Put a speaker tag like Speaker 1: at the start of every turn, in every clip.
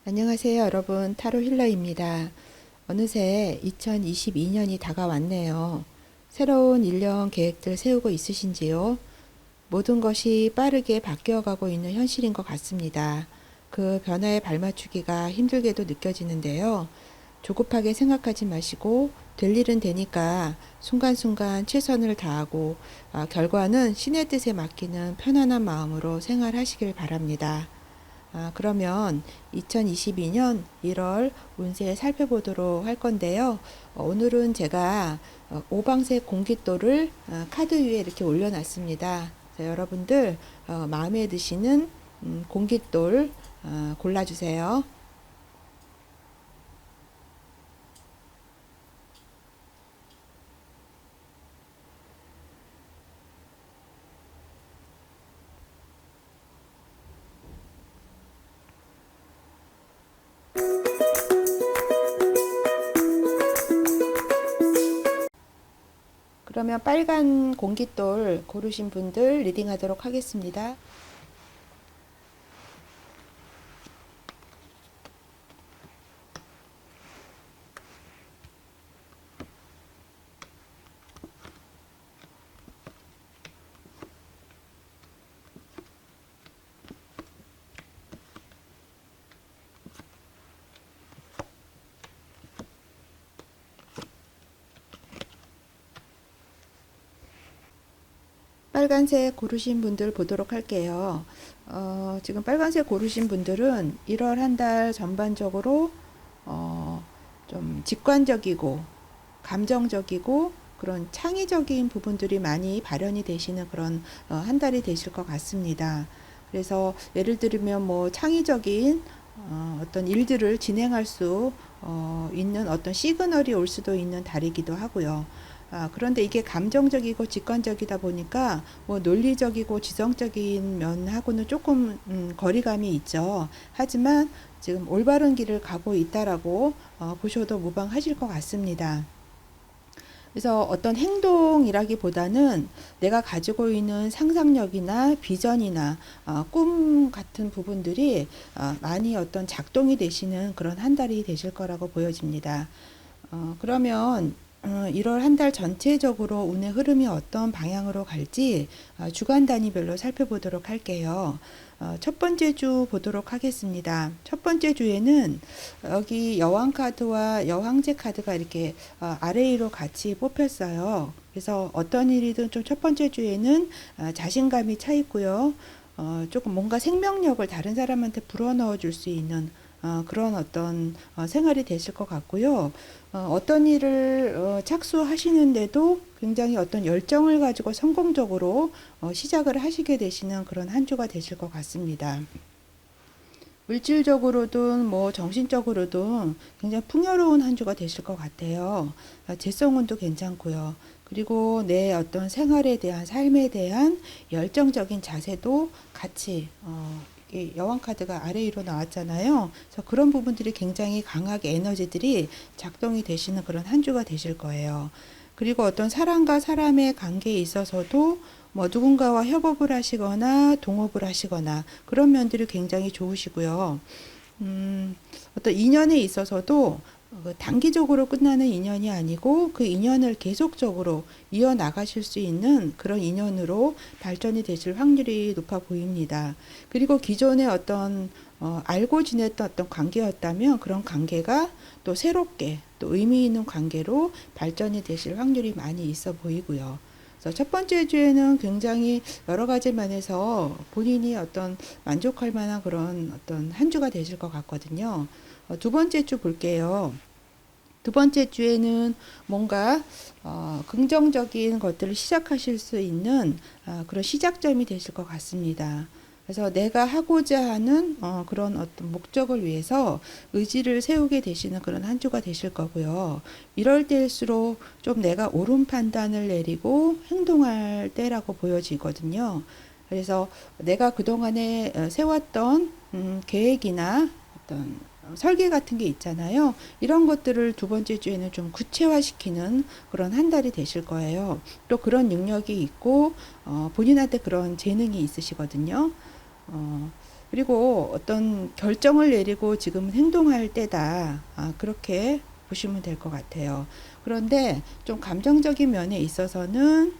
Speaker 1: 안녕하세요, 여러분. 타로 힐러입니다. 어느새 2022년이 다가왔네요. 새로운 1년 계획들 세우고 있으신지요? 모든 것이 빠르게 바뀌어가고 있는 현실인 것 같습니다. 그 변화에 발맞추기가 힘들게도 느껴지는데요. 조급하게 생각하지 마시고 될 일은 되니까 순간순간 최선을 다하고 결과는 신의 뜻에 맡기는 편안한 마음으로 생활하시길 바랍니다. 그러면 2022년 1월 운세 살펴보도록 할 건데요. 오늘은 제가 오방색 공깃돌을 카드 위에 이렇게 올려놨습니다. 여러분들 마음에 드시는 공깃돌 골라주세요. 그러면 빨간 공깃돌 고르신 분들 리딩하도록 하겠습니다. 빨간색 고르신 분들 보도록 할게요. 지금 빨간색 고르신 분들은 1월 한 달 전반적으로 좀 직관적이고 감정적이고 그런 창의적인 부분들이 많이 발현이 되시는 그런 한 달이 되실 것 같습니다. 그래서 예를 들면 뭐 창의적인 어떤 일들을 진행할 수 있는 어떤 시그널이 올 수도 있는 달이기도 하고요. 그런데 이게 감정적이고 직관적이다 보니까 뭐 논리적이고 지성적인 면하고는 조금 거리감이 있죠. 하지만 지금 올바른 길을 가고 있다라고 보셔도 무방하실 것 같습니다. 그래서 어떤 행동이라기보다는 내가 가지고 있는 상상력이나 비전이나 꿈 같은 부분들이 많이 어떤 작동이 되시는 그런 한 달이 되실 거라고 보여집니다. 그러면 1월 한 달 전체적으로 운의 흐름이 어떤 방향으로 갈지 주간 단위별로 살펴보도록 할게요. 첫 번째 주 보도록 하겠습니다. 첫 번째 주에는 여기 여왕 카드와 여황제 카드가 이렇게 아래 위로 같이 뽑혔어요. 그래서 어떤 일이든 좀 첫 번째 주에는 자신감이 차 있고요. 조금 뭔가 생명력을 다른 사람한테 불어넣어 줄 수 있는 그런 어떤 생활이 되실 것 같고요. 어떤 일을 착수하시는데도 굉장히 어떤 열정을 가지고 성공적으로 시작을 하시게 되시는 그런 한 주가 되실 것 같습니다. 물질적으로든 뭐 정신적으로든 굉장히 풍요로운 한 주가 되실 것 같아요. 재성운도 괜찮고요. 그리고 내 어떤 생활에 대한 삶에 대한 열정적인 자세도 같이 여왕 카드가 아래 위로 나왔잖아요. 그래서 그런 부분들이 굉장히 강하게 에너지들이 작동이 되시는 그런 한 주가 되실 거예요. 그리고 어떤 사람과 사람의 관계에 있어서도 뭐 누군가와 협업을 하시거나 동업을 하시거나 그런 면들이 굉장히 좋으시고요. 어떤 인연에 있어서도 단기적으로 끝나는 인연이 아니고 그 인연을 계속적으로 이어나가실 수 있는 그런 인연으로 발전이 되실 확률이 높아 보입니다. 그리고 기존에 어떤 알고 지냈던 어떤 관계였다면 그런 관계가 또 새롭게 또 의미 있는 관계로 발전이 되실 확률이 많이 있어 보이고요. 그래서 첫 번째 주에는 굉장히 여러 가지 면에서 본인이 어떤 만족할 만한 그런 어떤 한 주가 되실 것 같거든요. 두 번째 주 볼게요. 두 번째 주에는 뭔가 긍정적인 것들을 시작하실 수 있는 그런 시작점이 되실 것 같습니다. 그래서 내가 하고자 하는 그런 어떤 목적을 위해서 의지를 세우게 되시는 그런 한 주가 되실 거고요. 이럴 때일수록 좀 내가 옳은 판단을 내리고 행동할 때라고 보여지거든요. 그래서 내가 그동안에 세웠던 계획이나 어떤 설계 같은 게 있잖아요. 이런 것들을 두 번째 주에는 좀 구체화시키는 그런 한 달이 되실 거예요. 또 그런 능력이 있고 본인한테 그런 재능이 있으시거든요. 어, 그리고 어떤 결정을 내리고 지금은 행동할 때다. 그렇게 보시면 될 것 같아요. 그런데 좀 감정적인 면에 있어서는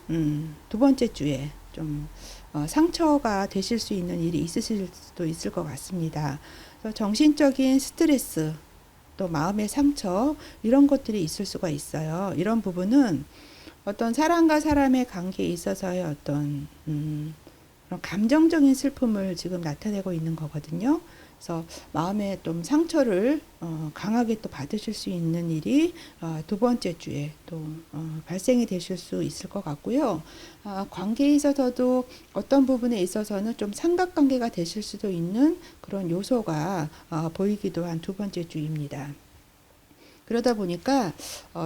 Speaker 1: 두 번째 주에 좀 상처가 되실 수 있는 일이 있으실 수도 있을 것 같습니다. 그래서 정신적인 스트레스, 또 마음의 상처 이런 것들이 있을 수가 있어요. 이런 부분은 어떤 사람과 사람의 관계에 있어서의 어떤 그런 감정적인 슬픔을 지금 나타내고 있는 거거든요. 그래서 마음에 좀 상처를 강하게 또 받으실 수 있는 일이 두 번째 주에 또 발생이 되실 수 있을 것 같고요. 관계에 있어서도 어떤 부분에 있어서는 좀 삼각관계가 되실 수도 있는 그런 요소가 보이기도 한 두 번째 주입니다. 그러다 보니까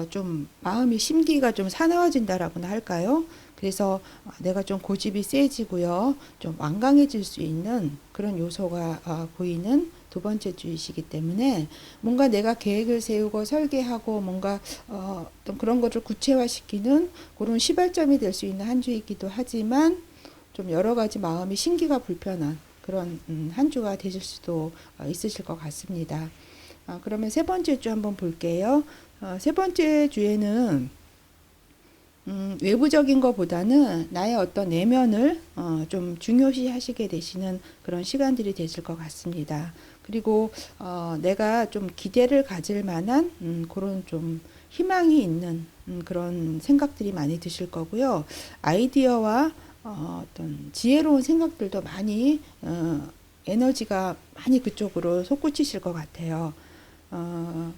Speaker 1: 좀 마음이 심기가 좀 사나워진다라고나 할까요? 그래서 내가 좀 고집이 세지고요. 좀 완강해질 수 있는 그런 요소가 보이는 두 번째 주이시기 때문에 뭔가 내가 계획을 세우고 설계하고 뭔가 어떤 그런 것을 구체화시키는 그런 시발점이 될 수 있는 한 주이기도 하지만 좀 여러 가지 마음이 심기가 불편한 그런 한 주가 되실 수도 있으실 것 같습니다. 그러면 세 번째 주 한번 볼게요. 세 번째 주에는 외부적인 것보다는 나의 어떤 내면을 좀 중요시 하시게 되시는 그런 시간들이 되실 것 같습니다. 그리고 내가 좀 기대를 가질 만한 그런 좀 희망이 있는 그런 생각들이 많이 드실 거고요. 아이디어와 어떤 지혜로운 생각들도 많이 에너지가 많이 그쪽으로 솟구치실 것 같아요.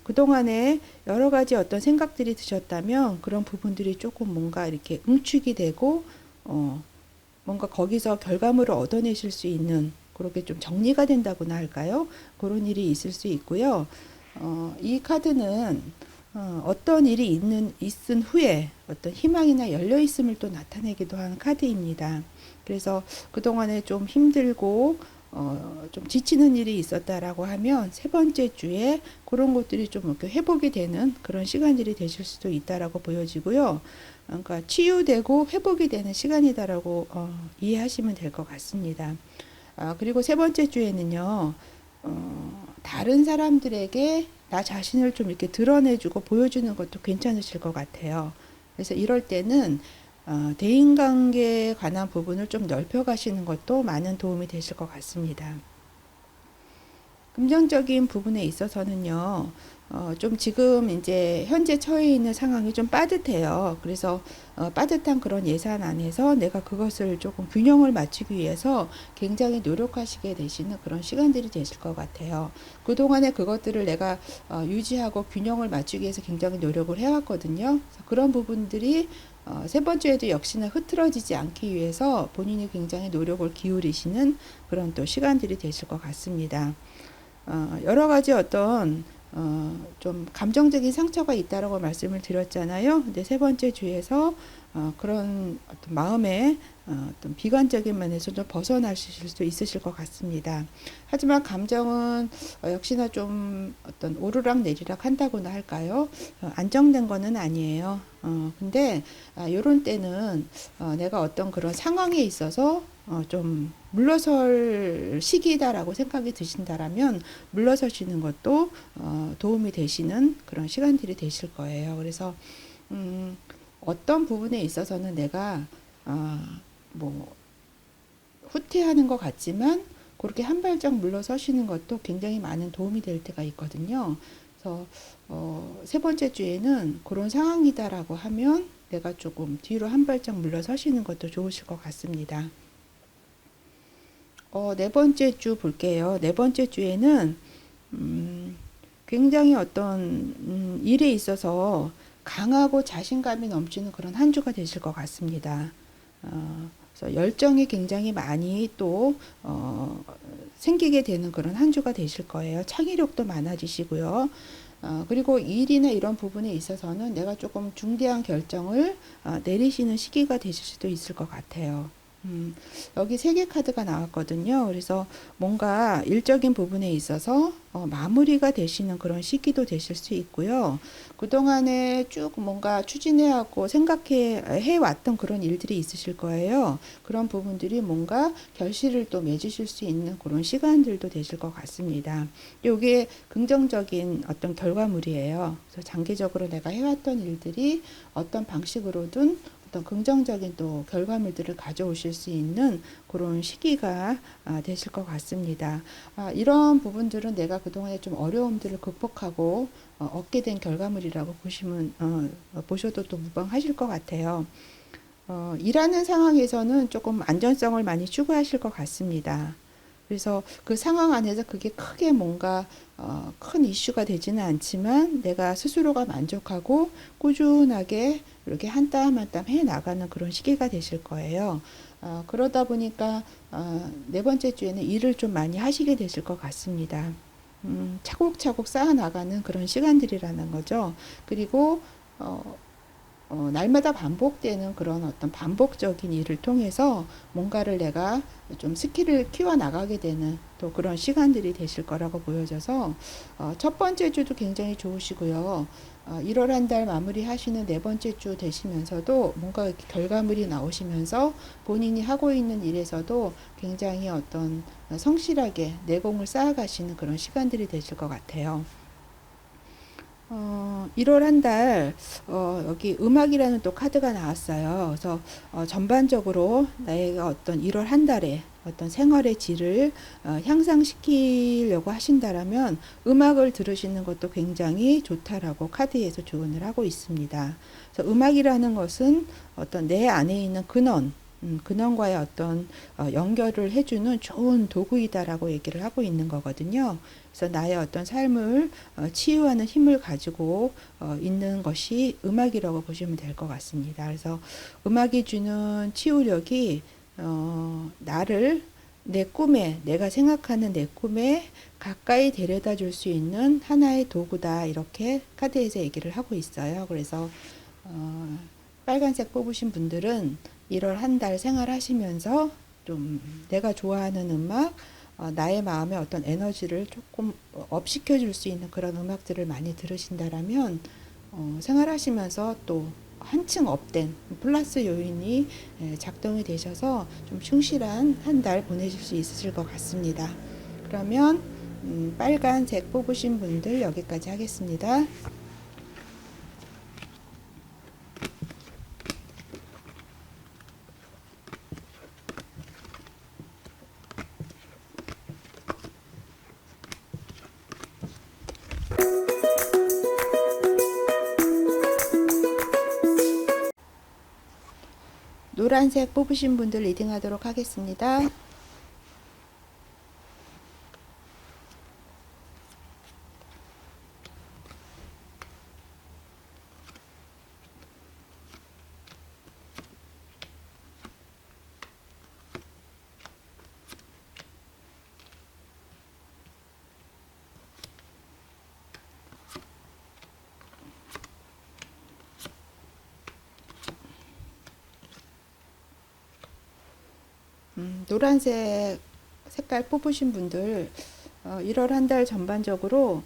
Speaker 1: 그동안에 여러 가지 어떤 생각들이 드셨다면 그런 부분들이 조금 뭔가 이렇게 응축이 되고, 뭔가 거기서 결과물을 얻어내실 수 있는 그렇게 좀 정리가 된다고나 할까요? 그런 일이 있을 수 있고요. 이 카드는 어떤 일이 있은 후에 어떤 희망이나 열려있음을 또 나타내기도 하는 카드입니다. 그래서 그동안에 좀 힘들고 좀 지치는 일이 있었다라고 하면 세 번째 주에 그런 것들이 좀 이렇게 회복이 되는 그런 시간들이 되실 수도 있다라고 보여지고요. 그러니까 치유되고 회복이 되는 시간이다라고 이해하시면 될 것 같습니다. 그리고 세 번째 주에는요, 다른 사람들에게 나 자신을 좀 이렇게 드러내주고 보여주는 것도 괜찮으실 것 같아요. 그래서 이럴 때는 대인관계에 관한 부분을 좀 넓혀가시는 것도 많은 도움이 되실 것 같습니다. 금전적인 부분에 있어서는요, 좀 지금 이제 현재 처해 있는 상황이 좀 빠듯해요. 그래서 빠듯한 그런 예산 안에서 내가 그것을 조금 균형을 맞추기 위해서 굉장히 노력하시게 되시는 그런 시간들이 되실 것 같아요. 그동안에 그것들을 내가 유지하고 균형을 맞추기 위해서 굉장히 노력을 해왔거든요. 그래서 그런 부분들이 세 번째에도 역시나 흐트러지지 않기 위해서 본인이 굉장히 노력을 기울이시는 그런 또 시간들이 되실 것 같습니다. 여러 가지 어떤 좀 감정적인 상처가 있다라고 말씀을 드렸잖아요. 근데 세 번째 주에서 그런 어떤 마음의 어떤 비관적인 면에서 좀 벗어나실 수 있으실 것 같습니다. 하지만 감정은 역시나 좀 어떤 오르락 내리락 한다고나 할까요? 안정된 거는 아니에요. 근데 요런 때는 내가 어떤 그런 상황에 있어서 좀 물러설 시기다라고 생각이 드신다라면 물러서시는 것도 도움이 되시는 그런 시간들이 되실 거예요. 그래서 어떤 부분에 있어서는 내가 뭐 후퇴하는 것 같지만 그렇게 한 발짝 물러서시는 것도 굉장히 많은 도움이 될 때가 있거든요. 그래서 세 번째 주에는 그런 상황이다라고 하면 내가 조금 뒤로 한 발짝 물러서시는 것도 좋으실 것 같습니다. 네 번째 주 볼게요. 네 번째 주에는 굉장히 어떤 일에 있어서 강하고 자신감이 넘치는 그런 한 주가 되실 것 같습니다. 그래서 열정이 굉장히 많이 또 생기게 되는 그런 한 주가 되실 거예요. 창의력도 많아지시고요. 그리고 일이나 이런 부분에 있어서는 내가 조금 중대한 결정을 내리시는 시기가 되실 수도 있을 것 같아요. 음, 여기 세 개 카드가 나왔거든요. 그래서 뭔가 일적인 부분에 있어서 마무리가 되시는 그런 시기도 되실 수 있고요. 그동안에 쭉 뭔가 추진해왔고 생각해 해왔던 그런 일들이 있으실 거예요. 그런 부분들이 뭔가 결실을 또 맺으실 수 있는 그런 시간들도 되실 것 같습니다. 이게 긍정적인 어떤 결과물이에요. 그래서 장기적으로 내가 해왔던 일들이 어떤 방식으로든 어떤 긍정적인 또 결과물들을 가져오실 수 있는 그런 시기가 되실 것 같습니다. 이런 부분들은 내가 그동안에 좀 어려움들을 극복하고 얻게 된 결과물이라고 보셔도 또 무방하실 것 같아요. 일하는 상황에서는 조금 안전성을 많이 추구하실 것 같습니다. 그래서 그 상황 안에서 그게 크게 뭔가 큰 이슈가 되지는 않지만 내가 스스로가 만족하고 꾸준하게 이렇게 한 땀 한 땀 해 나가는 그런 시기가 되실 거예요. 그러다 보니까 네 번째 주에는 일을 좀 많이 하시게 되실 것 같습니다. 차곡차곡 쌓아 나가는 그런 시간들이라는 거죠. 그리고 날마다 반복되는 그런 어떤 반복적인 일을 통해서 뭔가를 내가 좀 스킬을 키워 나가게 되는 또 그런 시간들이 되실 거라고 보여져서 첫 번째 주도 굉장히 좋으시고요. 1월 한 달 마무리 하시는 네 번째 주 되시면서도 뭔가 이렇게 결과물이 나오시면서 본인이 하고 있는 일에서도 굉장히 어떤 성실하게 내공을 쌓아가시는 그런 시간들이 되실 것 같아요. 1월 한 달, 여기 음악이라는 또 카드가 나왔어요. 그래서, 전반적으로 나의 어떤 1월 한 달에 어떤 생활의 질을 향상시키려고 하신다라면 음악을 들으시는 것도 굉장히 좋다라고 카드에서 조언을 하고 있습니다. 그래서 음악이라는 것은 어떤 내 안에 있는 근원과의 어떤 연결을 해주는 좋은 도구이다라고 얘기를 하고 있는 거거든요. 그래서 나의 어떤 삶을 치유하는 힘을 가지고 있는 것이 음악이라고 보시면 될 것 같습니다. 그래서 음악이 주는 치유력이 나를 내 꿈에, 내가 생각하는 내 꿈에 가까이 데려다 줄 수 있는 하나의 도구다. 이렇게 카드에서 얘기를 하고 있어요. 그래서 빨간색 뽑으신 분들은 1월 한 달 생활하시면서 좀 내가 좋아하는 음악, 나의 마음에 어떤 에너지를 조금 업시켜 줄 수 있는 그런 음악들을 많이 들으신다라면 생활하시면서 또 한층 업된 플러스 요인이 작동이 되셔서 좀 충실한 한 달 보내실 수 있으실 것 같습니다. 그러면 빨간색 뽑으신 분들 여기까지 하겠습니다. 노란색 뽑으신 분들 리딩하도록 하겠습니다. 노란색 색깔 뽑으신 분들 1월 한 달 전반적으로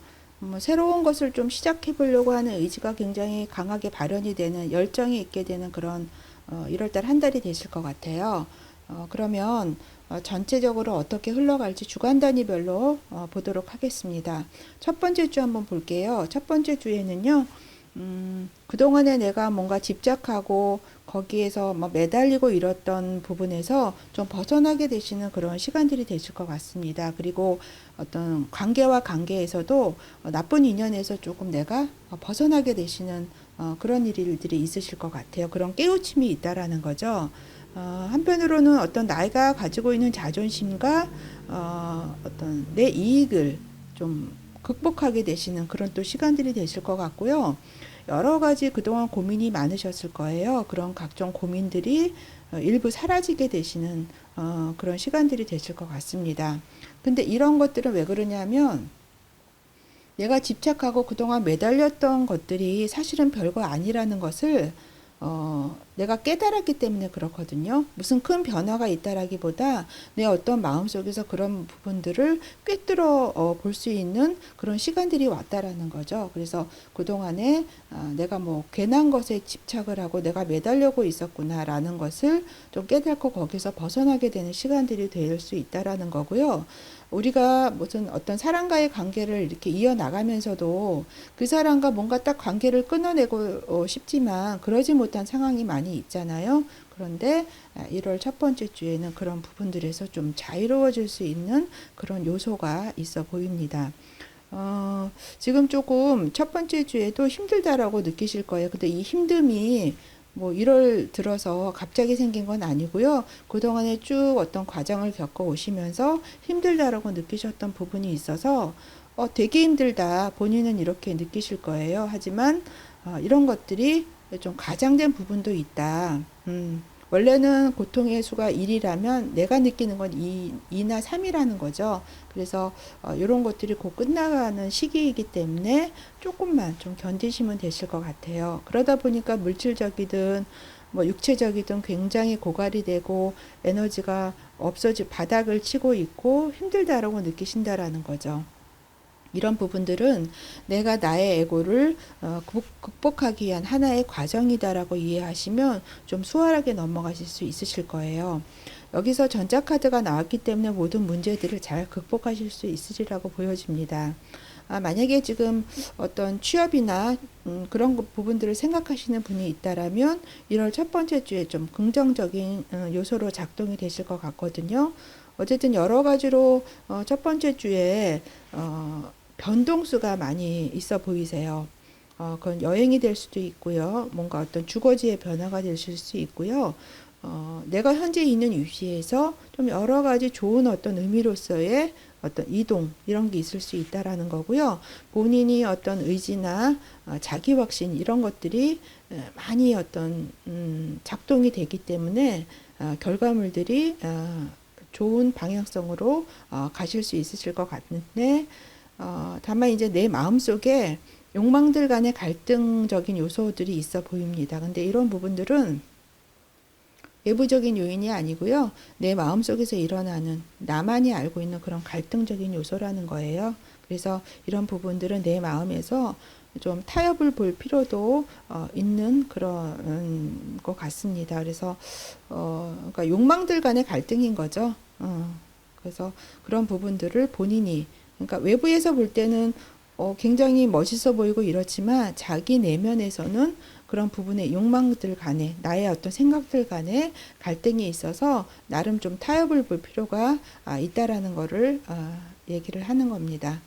Speaker 1: 새로운 것을 좀 시작해 보려고 하는 의지가 굉장히 강하게 발현이 되는 열정이 있게 되는 그런 1월 달 한 달이 되실 것 같아요. 그러면 전체적으로 어떻게 흘러갈지 주간 단위별로 보도록 하겠습니다. 첫 번째 주 한번 볼게요. 첫 번째 주에는요. 그동안에 내가 뭔가 집착하고 거기에서 뭐 매달리고 이랬던 부분에서 좀 벗어나게 되시는 그런 시간들이 되실 것 같습니다. 그리고 어떤 관계와 관계에서도 나쁜 인연에서 조금 내가 벗어나게 되시는 그런 일들이 있으실 것 같아요. 그런 깨우침이 있다라는 거죠. 한편으로는 어떤 나이가 가지고 있는 자존심과 어떤 내 이익을 좀 극복하게 되시는 그런 또 시간들이 되실 것 같고요. 여러 가지 그동안 고민이 많으셨을 거예요. 그런 각종 고민들이 일부 사라지게 되시는 그런 시간들이 되실 것 같습니다. 근데 이런 것들은 왜 그러냐면 내가 집착하고 그동안 매달렸던 것들이 사실은 별거 아니라는 것을 내가 깨달았기 때문에 그렇거든요. 무슨 큰 변화가 있다라기보다 내 어떤 마음속에서 그런 부분들을 꿰뚫어 볼 수 있는 그런 시간들이 왔다라는 거죠. 그래서 그동안에 내가 뭐 괜한 것에 집착을 하고 내가 매달려고 있었구나라는 것을 좀 깨닫고 거기서 벗어나게 되는 시간들이 될 수 있다라는 거고요. 우리가 무슨 어떤 사람과의 관계를 이렇게 이어나가면서도 그 사람과 뭔가 딱 관계를 끊어내고 싶지만 그러지 못한 상황이 많이 있잖아요. 그런데 1월 첫 번째 주에는 그런 부분들에서 좀 자유로워질 수 있는 그런 요소가 있어 보입니다. 지금 조금 첫 번째 주에도 힘들다라고 느끼실 거예요. 근데 이 힘듦이 뭐 1월 들어서 갑자기 생긴 건 아니고요. 그동안에 쭉 어떤 과정을 겪어 오시면서 힘들다라고 느끼셨던 부분이 있어서 되게 힘들다. 본인은 이렇게 느끼실 거예요. 하지만 이런 것들이 좀 과장된 부분도 있다. 원래는 고통의 수가 1이라면 내가 느끼는 건 2나 3이라는 거죠. 그래서 이런 것들이 곧 끝나가는 시기이기 때문에 조금만 좀 견디시면 되실 것 같아요. 그러다 보니까 물질적이든 뭐 육체적이든 굉장히 고갈이 되고 에너지가 없어지 바닥을 치고 있고 힘들다라고 느끼신다라는 거죠. 이런 부분들은 내가 나의 에고를 극복하기 위한 하나의 과정이다라고 이해하시면 좀 수월하게 넘어가실 수 있으실 거예요. 여기서 전자카드가 나왔기 때문에 모든 문제들을 잘 극복하실 수 있으리라고 보여집니다. 만약에 지금 어떤 취업이나 그런 부분들을 생각하시는 분이 있다라면 1월 첫 번째 주에 좀 긍정적인 요소로 작동이 되실 것 같거든요. 어쨌든 여러 가지로 첫 번째 주에 변동수가 많이 있어 보이세요. 그건 여행이 될 수도 있고요. 뭔가 어떤 주거지의 변화가 되실 수 있고요. 내가 현재 있는 위치에서 좀 여러 가지 좋은 어떤 의미로서의 어떤 이동 이런 게 있을 수 있다라는 거고요. 본인이 어떤 의지나 자기 확신 이런 것들이 많이 어떤 작동이 되기 때문에 결과물들이 좋은 방향성으로 가실 수 있으실 것 같은데 다만 이제 내 마음속에 욕망들 간의 갈등적인 요소들이 있어 보입니다. 근데 이런 부분들은 외부적인 요인이 아니고요. 내 마음속에서 일어나는 나만이 알고 있는 그런 갈등적인 요소라는 거예요. 그래서 이런 부분들은 내 마음에서 좀 타협을 볼 필요도 있는 그런 것 같습니다. 그래서 그러니까 욕망들 간의 갈등인 거죠. 그래서 그런 부분들을 본인이 그러니까 외부에서 볼 때는 굉장히 멋있어 보이고 이렇지만 자기 내면에서는 그런 부분의 욕망들 간에 나의 어떤 생각들 간에 갈등이 있어서 나름 좀 타협을 볼 필요가 있다라는 거를 얘기를 하는 겁니다.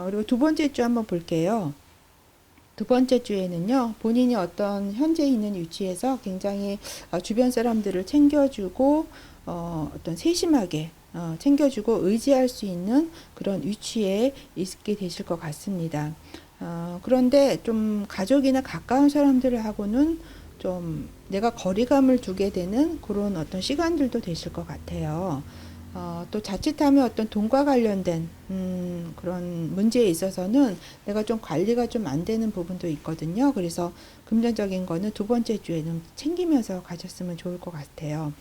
Speaker 1: 그리고 두 번째 주 한번 볼게요. 두 번째 주에는요, 본인이 어떤 현재 있는 위치에서 굉장히 주변 사람들을 챙겨주고 어떤 세심하게 챙겨주고 의지할 수 있는 그런 위치에 있게 되실 것 같습니다. 그런데 좀 가족이나 가까운 사람들하고는 좀 내가 거리감을 두게 되는 그런 어떤 시간들도 되실 것 같아요. 또 자칫하면 어떤 돈과 관련된 그런 문제에 있어서는 내가 좀 관리가 좀 안 되는 부분도 있거든요. 그래서 금전적인 거는 두 번째 주에는 챙기면서 가셨으면 좋을 것 같아요.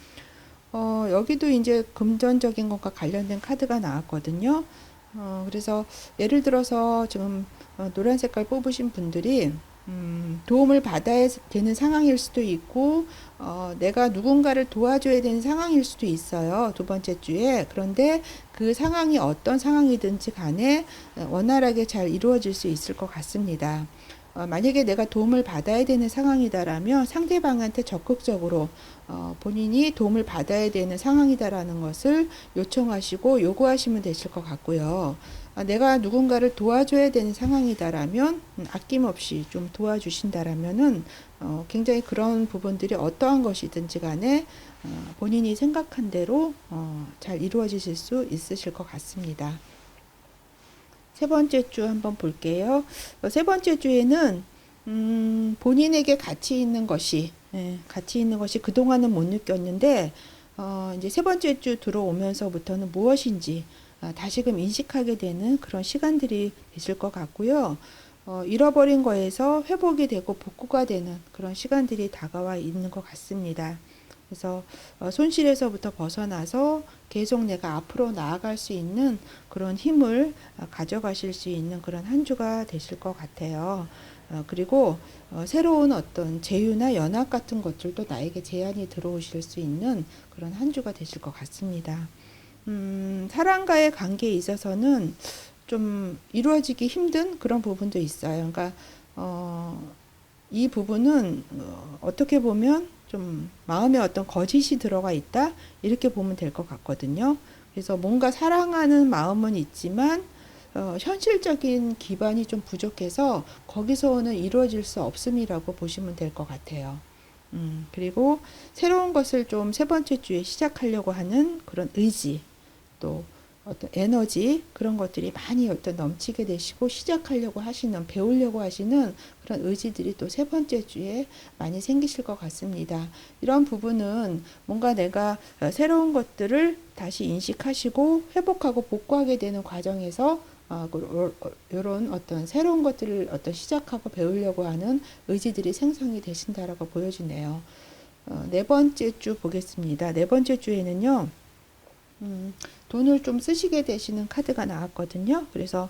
Speaker 1: 여기도 이제 금전적인 것과 관련된 카드가 나왔거든요. 그래서 예를 들어서 지금 노란 색깔 뽑으신 분들이 도움을 받아야 되는 상황일 수도 있고 내가 누군가를 도와줘야 되는 상황일 수도 있어요. 두 번째 주에. 그런데 그 상황이 어떤 상황이든지 간에 원활하게 잘 이루어질 수 있을 것 같습니다. 만약에 내가 도움을 받아야 되는 상황이다라면 상대방한테 적극적으로 본인이 도움을 받아야 되는 상황이다라는 것을 요청하시고 요구하시면 되실 것 같고요. 내가 누군가를 도와줘야 되는 상황이다라면 아낌없이 좀 도와주신다라면은 굉장히 그런 부분들이 어떠한 것이든지 간에 본인이 생각한 대로 잘 이루어지실 수 있으실 것 같습니다. 세 번째 주 한번 볼게요. 세 번째 주에는 본인에게 가치 있는 것이 가치 있는 것이 그동안은 못 느꼈는데 이제 세 번째 주 들어오면서부터는 무엇인지 다시금 인식하게 되는 그런 시간들이 되실 것 같고요. 잃어버린 거에서 회복이 되고 복구가 되는 그런 시간들이 다가와 있는 것 같습니다. 그래서 손실에서부터 벗어나서 계속 내가 앞으로 나아갈 수 있는 그런 힘을 가져가실 수 있는 그런 한 주가 되실 것 같아요. 그리고 새로운 어떤 제휴나 연합 같은 것들도 나에게 제안이 들어오실 수 있는 그런 한 주가 되실 것 같습니다. 사람과의 관계에 있어서는 좀 이루어지기 힘든 그런 부분도 있어요. 그러니까 이 부분은 어떻게 보면 좀 마음에 어떤 거짓이 들어가 있다 이렇게 보면 될 것 같거든요. 그래서 뭔가 사랑하는 마음은 있지만 현실적인 기반이 좀 부족해서 거기서는 이루어질 수 없음이라고 보시면 될 것 같아요. 그리고 새로운 것을 좀 세 번째 주에 시작하려고 하는 그런 의지, 또 어떤 에너지 그런 것들이 많이 어떤 넘치게 되시고 시작하려고 하시는 배우려고 하시는 그런 의지들이 또 세 번째 주에 많이 생기실 것 같습니다. 이런 부분은 뭔가 내가 새로운 것들을 다시 인식하시고 회복하고 복구하게 되는 과정에서 이런 어떤 새로운 것들을 어떤 시작하고 배우려고 하는 의지들이 생성이 되신다라고 보여지네요. 네 번째 주 보겠습니다. 네 번째 주에는요. 돈을 좀 쓰시게 되시는 카드가 나왔거든요. 그래서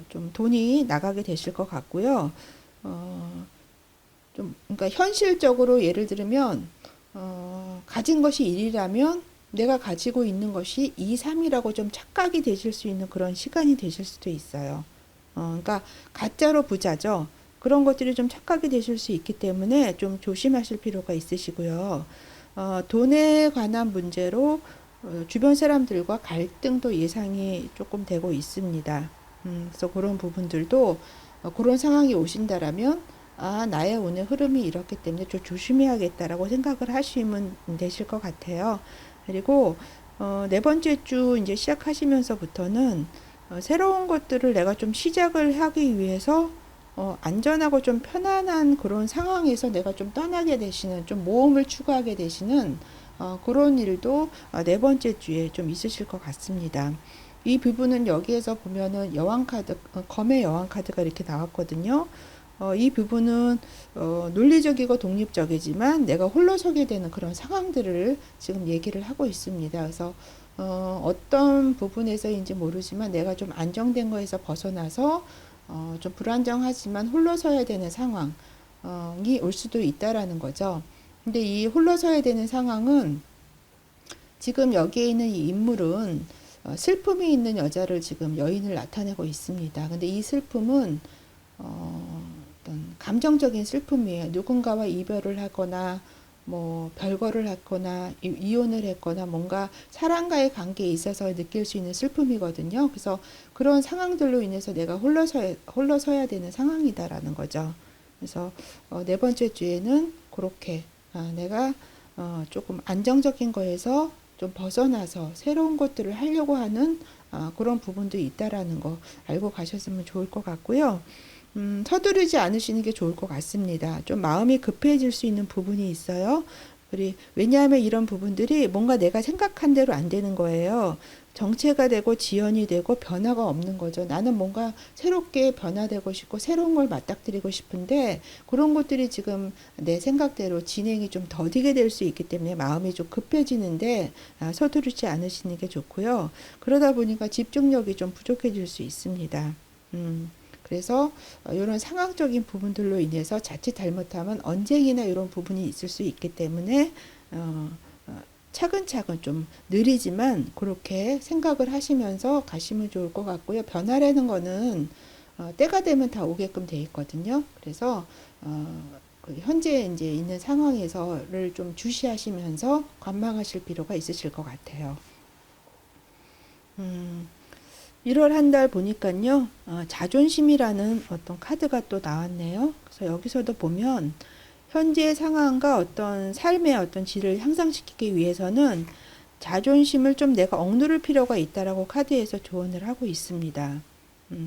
Speaker 1: 좀 돈이 나가게 되실 것 같고요. 좀 그러니까 현실적으로 예를 들면 가진 것이 1이라면 내가 가지고 있는 것이 2, 3이라고 좀 착각이 되실 수 있는 그런 시간이 되실 수도 있어요. 그러니까 가짜로 부자죠. 그런 것들이 좀 착각이 되실 수 있기 때문에 좀 조심하실 필요가 있으시고요. 돈에 관한 문제로 주변 사람들과 갈등도 예상이 조금 되고 있습니다. 그래서 그런 부분들도 그런 상황이 오신다라면 나의 오늘 흐름이 이렇기 때문에 좀 조심해야겠다라고 생각을 하시면 되실 것 같아요. 그리고 네 번째 주 이제 시작하시면서부터는 새로운 것들을 내가 좀 시작을 하기 위해서 안전하고 좀 편안한 그런 상황에서 내가 좀 떠나게 되시는, 좀 모험을 추구하게 되시는 그런 일도 네 번째 주에 좀 있으실 것 같습니다. 이 부분은 여기에서 보면은 여왕 카드, 검의 여왕 카드가 이렇게 나왔거든요. 이 부분은 논리적이고 독립적이지만 내가 홀로 서게 되는 그런 상황들을 지금 얘기를 하고 있습니다. 그래서 어떤 부분에서인지 모르지만 내가 좀 안정된 거에서 벗어나서 좀 불안정하지만 홀로 서야 되는 상황이 올 수도 있다라는 거죠. 근데 이 홀로 서야 되는 상황은 지금 여기에 있는 이 인물은 슬픔이 있는 여자를 지금 여인을 나타내고 있습니다. 근데 이 슬픔은 어떤 감정적인 슬픔이에요. 누군가와 이별을 하거나 뭐 별거를 했거나 이혼을 했거나 뭔가 사람과의 관계에 있어서 느낄 수 있는 슬픔이거든요. 그래서 그런 상황들로 인해서 내가 홀로 서야 되는 상황이다라는 거죠. 그래서 네 번째 주에는 그렇게 내가 조금 안정적인 거에서 좀 벗어나서 새로운 것들을 하려고 하는 그런 부분도 있다라는 거 알고 가셨으면 좋을 것 같고요. 서두르지 않으시는 게 좋을 것 같습니다. 좀 마음이 급해질 수 있는 부분이 있어요. 왜냐하면 이런 부분들이 뭔가 내가 생각한 대로 안 되는 거예요. 정체가 되고 지연이 되고 변화가 없는 거죠. 나는 뭔가 새롭게 변화되고 싶고 새로운 걸 맞닥뜨리고 싶은데 그런 것들이 지금 내 생각대로 진행이 좀 더디게 될 수 있기 때문에 마음이 좀 급해지는데 서두르지 않으시는 게 좋고요. 그러다 보니까 집중력이 좀 부족해질 수 있습니다. 그래서 이런 상황적인 부분들로 인해서 자칫 잘못하면 언쟁이나 이런 부분이 있을 수 있기 때문에 차근차근 좀 느리지만 그렇게 생각을 하시면서 가시면 좋을 것 같고요. 변화라는 거는 때가 되면 다 오게끔 돼 있거든요. 그래서 현재 이제 있는 상황에서를 좀 주시하시면서 관망하실 필요가 있으실 것 같아요. 1월 한 달 보니까요, 자존심이라는 어떤 카드가 또 나왔네요. 그래서 여기서도 보면 현재 상황과 어떤 삶의 어떤 질을 향상시키기 위해서는 자존심을 좀 내가 억누를 필요가 있다라고 카드에서 조언을 하고 있습니다.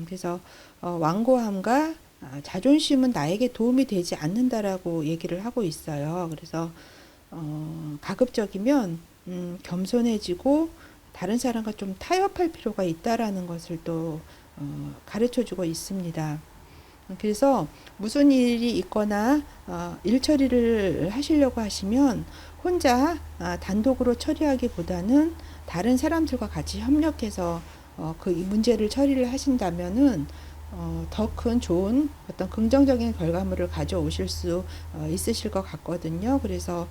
Speaker 1: 그래서 완고함과 자존심은 나에게 도움이 되지 않는다라고 얘기를 하고 있어요. 그래서 가급적이면 겸손해지고 다른 사람과 좀 타협할 필요가 있다라는 것을 또 가르쳐 주고 있습니다. 그래서 무슨 일이 있거나 일 처리를 하시려고 하시면 혼자 단독으로 처리하기보다는 다른 사람들과 같이 협력해서 그 문제를 처리를 하신다면은 더 큰 좋은 어떤 긍정적인 결과물을 가져오실 수 있으실 것 같거든요. 그래서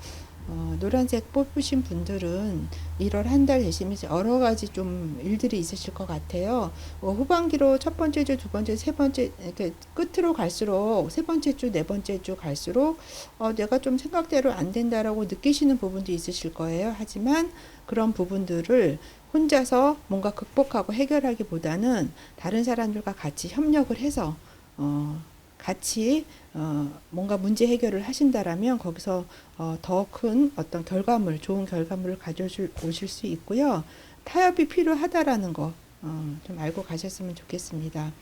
Speaker 1: 노란색 뽑으신 분들은 1월 한 달 되시면서 여러 가지 좀 일들이 있으실 것 같아요. 후반기로 첫 번째 주, 두 번째, 세 번째, 이렇게 끝으로 갈수록, 세 번째 주, 네 번째 주 갈수록, 내가 좀 생각대로 안 된다라고 느끼시는 부분도 있으실 거예요. 하지만 그런 부분들을 혼자서 뭔가 극복하고 해결하기보다는 다른 사람들과 같이 협력을 해서, 같이 뭔가 문제 해결을 하신다라면 거기서 더 큰 어떤 결과물, 좋은 결과물을 가져오실 수 있고요. 타협이 필요하다라는 거 좀 알고 가셨으면 좋겠습니다.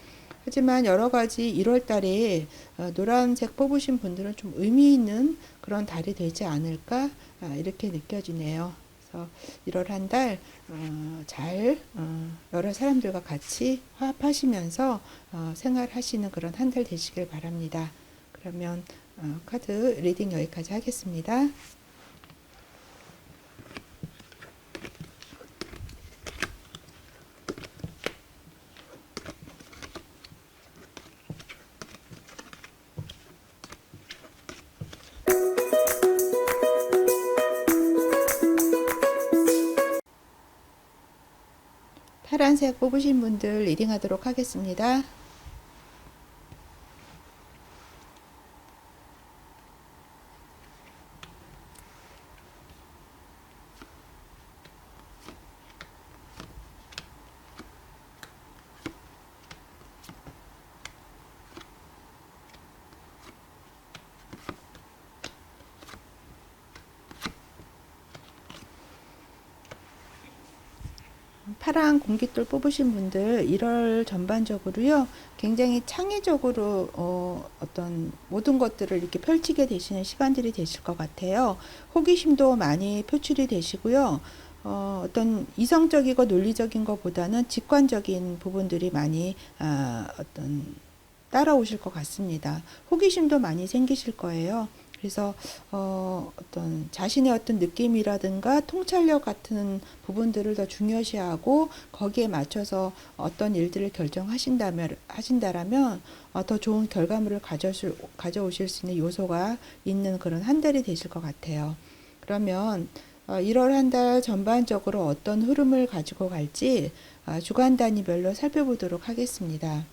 Speaker 1: 하지만 여러 가지 1월 달에 노란색 뽑으신 분들은 좀 의미 있는 그런 달이 되지 않을까 이렇게 느껴지네요. 그래서 1월 한 달 잘 여러 사람들과 같이 화합하시면서 생활하시는 그런 한 달 되시길 바랍니다. 그러면 카드 리딩 여기까지 하겠습니다. 파란색 뽑으신 분들 리딩하도록 하겠습니다. 파란 공깃돌 뽑으신 분들 1월 전반적으로요 굉장히 창의적으로 어떤 모든 것들을 이렇게 펼치게 되시는 시간들이 되실 것 같아요. 호기심도 많이 표출이 되시고요. 어떤 이성적이고 논리적인 것보다는 직관적인 부분들이 많이 어떤 따라오실 것 같습니다. 호기심도 많이 생기실 거예요. 그래서 어떤 자신의 어떤 느낌이라든가 통찰력 같은 부분들을 더 중요시하고 거기에 맞춰서 어떤 일들을 하신다라면 더 좋은 결과물을 가져오실 수 있는 요소가 있는 그런 한 달이 되실 것 같아요. 그러면 1월 한 달 전반적으로 어떤 흐름을 가지고 갈지 주간 단위별로 살펴보도록 하겠습니다.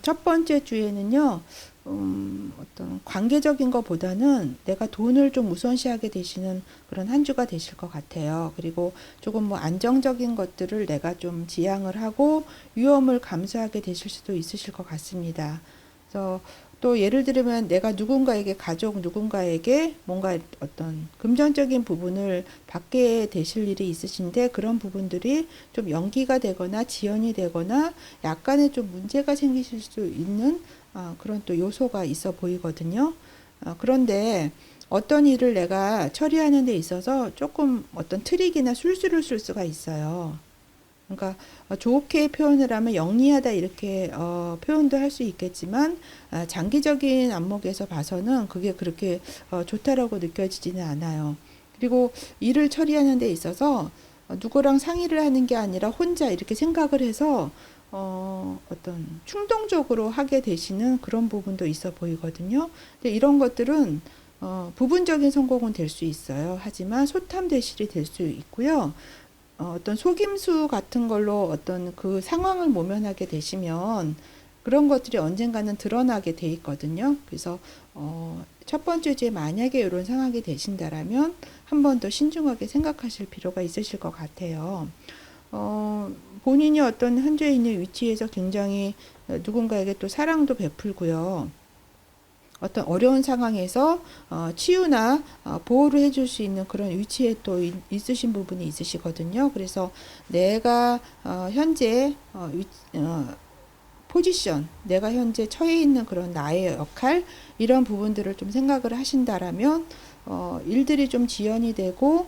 Speaker 1: 첫 번째 주에는요, 어떤 관계적인 것보다는 내가 돈을 좀 우선시하게 되시는 그런 한 주가 되실 것 같아요. 그리고 조금 뭐 안정적인 것들을 내가 좀 지양을 하고 위험을 감수하게 되실 수도 있으실 것 같습니다. 그래서 또 예를 들면 내가 누군가에게 가족 누군가에게 뭔가 어떤 금전적인 부분을 받게 되실 일이 있으신데 그런 부분들이 좀 연기가 되거나 지연이 되거나 약간의 좀 문제가 생기실 수 있는 그런 또 요소가 있어 보이거든요. 그런데 어떤 일을 내가 처리하는 데 있어서 조금 어떤 트릭이나 술수를 쓸 수가 있어요. 그러니까 좋게 표현을 하면 영리하다 이렇게 표현도 할 수 있겠지만 장기적인 안목에서 봐서는 그게 그렇게 좋다라고 느껴지지는 않아요. 그리고 일을 처리하는 데 있어서 누구랑 상의를 하는 게 아니라 혼자 이렇게 생각을 해서 어떤 충동적으로 하게 되시는 그런 부분도 있어 보이거든요. 근데 이런 것들은 부분적인 성공은 될 수 있어요. 하지만 소탐대실이 될 수 있고요. 어떤 속임수 같은 걸로 어떤 그 상황을 모면하게 되시면 그런 것들이 언젠가는 드러나게 돼 있거든요. 그래서 첫 번째 주에 만약에 이런 상황이 되신다라면 한 번 더 신중하게 생각하실 필요가 있으실 것 같아요. 본인이 어떤 현재 있는 위치에서 굉장히 누군가에게 또 사랑도 베풀고요. 어떤 어려운 상황에서 치유나 보호를 해줄 수 있는 그런 위치에 또 있으신 부분이 있으시거든요. 그래서 내가 현재 포지션, 내가 현재 처해 있는 그런 나의 역할 이런 부분들을 좀 생각을 하신다라면 일들이 좀 지연이 되고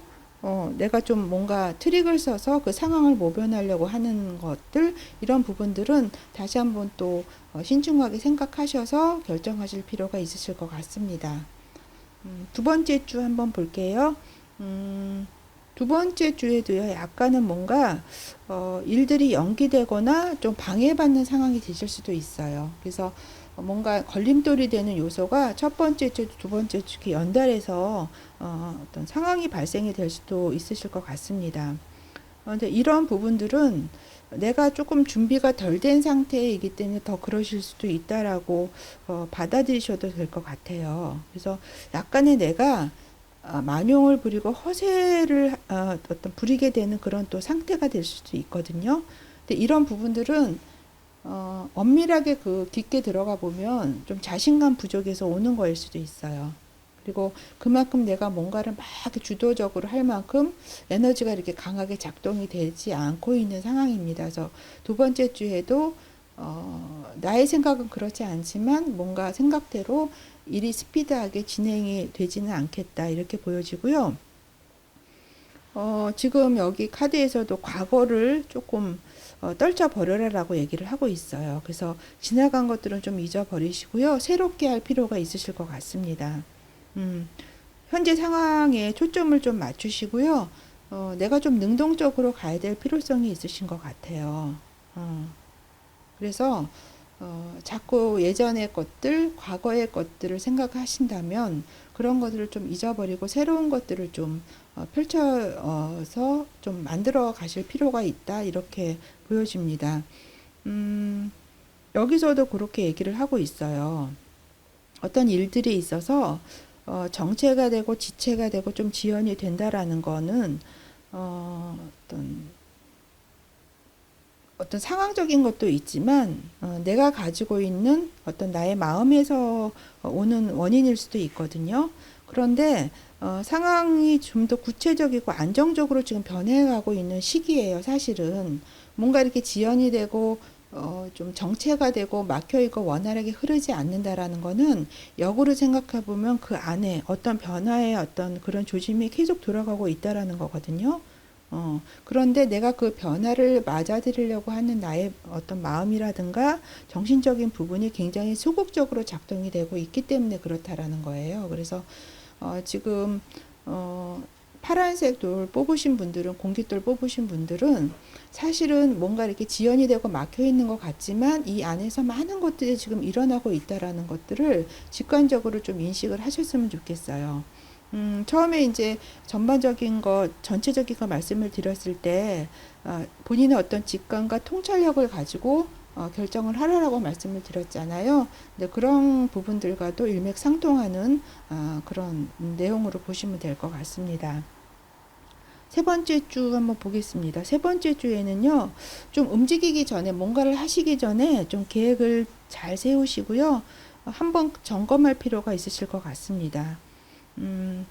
Speaker 1: 내가 좀 뭔가 트릭을 써서 그 상황을 모면하려고 하는 것들, 이런 부분들은 다시 한번 또 신중하게 생각하셔서 결정하실 필요가 있으실 것 같습니다. 두 번째 주 한번 볼게요. 두 번째 주에도요, 약간은 뭔가 일들이 연기되거나 좀 방해받는 상황이 되실 수도 있어요. 그래서 뭔가 걸림돌이 되는 요소가 첫 번째 주, 두 번째 주 이렇게 연달아서 어떤 상황이 발생이 될 수도 있으실 것 같습니다. 근데 이런 부분들은 내가 조금 준비가 덜 된 상태이기 때문에 더 그러실 수도 있다라고 받아들이셔도 될 것 같아요. 그래서 약간의 내가 만용을 부리고 허세를 어떤 부리게 되는 그런 또 상태가 될 수도 있거든요. 근데 이런 부분들은 엄밀하게 그 깊게 들어가 보면 좀 자신감 부족에서 오는 거일 수도 있어요. 그리고 그만큼 내가 뭔가를 막 주도적으로 할 만큼 에너지가 이렇게 강하게 작동이 되지 않고 있는 상황입니다. 그래서 두 번째 주에도 나의 생각은 그렇지 않지만 뭔가 생각대로 일이 스피드하게 진행이 되지는 않겠다 이렇게 보여지고요. 지금 여기 카드에서도 과거를 조금 떨쳐 버려라라고 얘기를 하고 있어요. 그래서 지나간 것들은 좀 잊어버리시고요. 새롭게 할 필요가 있으실 것 같습니다. 음, 현재 상황에 초점을 좀 맞추시고요. 내가 좀 능동적으로 가야 될 필요성이 있으신 것 같아요. 그래서 자꾸 예전의 것들, 과거의 것들을 생각하신다면 그런 것들을 좀 잊어버리고 새로운 것들을 좀 펼쳐서 좀 만들어 가실 필요가 있다. 이렇게 보여집니다. 음, 여기서도 그렇게 얘기를 하고 있어요. 어떤 일들이 있어서 정체가 되고 지체가 되고 좀 지연이 된다라는 거는 어떤 상황적인 것도 있지만 내가 가지고 있는 어떤 나의 마음에서 오는 원인일 수도 있거든요. 그런데 상황이 좀 더 구체적이고 안정적으로 지금 변해가고 있는 시기예요. 사실은 뭔가 이렇게 지연이 되고 좀 정체가 되고 막혀있고 원활하게 흐르지 않는다라는 거는 역으로 생각해 보면 그 안에 어떤 변화의 어떤 그런 조짐이 계속 돌아가고 있다라는 거거든요. 그런데 내가 그 변화를 맞아들이려고 하는 나의 어떤 마음이라든가 정신적인 부분이 굉장히 소극적으로 작동이 되고 있기 때문에 그렇다라는 거예요. 그래서 지금 파란색 돌 뽑으신 분들은, 공깃돌 뽑으신 분들은 사실은 뭔가 이렇게 지연이 되고 막혀 있는 것 같지만 이 안에서 많은 것들이 지금 일어나고 있다라는 것들을 직관적으로 좀 인식을 하셨으면 좋겠어요. 처음에 이제 전반적인 것, 전체적인 거 말씀을 드렸을 때, 본인의 어떤 직감과 통찰력을 가지고 결정을 하라라고 말씀을 드렸잖아요. 근데 그런 부분들과도 일맥상통하는 그런 내용으로 보시면 될 것 같습니다. 세 번째 주 한번 보겠습니다. 세 번째 주에는요, 좀 움직이기 전에, 뭔가를 하시기 전에 좀 계획을 잘 세우시고요. 한번 점검할 필요가 있으실 것 같습니다. 음,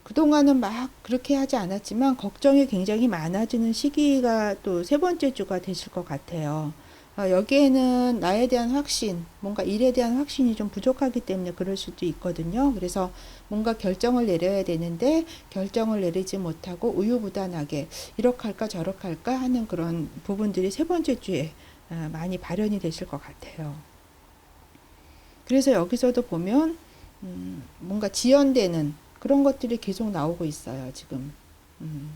Speaker 1: 그동안은 막 그렇게 하지 않았지만 걱정이 굉장히 많아지는 시기가 또 세 번째 주가 되실 것 같아요. 여기에는 나에 대한 확신, 뭔가 일에 대한 확신이 좀 부족하기 때문에 그럴 수도 있거든요. 그래서 뭔가 결정을 내려야 되는데 결정을 내리지 못하고 우유부단하게 이렇게 할까 저렇게 할까 하는 그런 부분들이 세 번째 주에 많이 발현이 되실 것 같아요. 그래서 여기서도 보면 뭔가 지연되는 그런 것들이 계속 나오고 있어요, 지금. 음,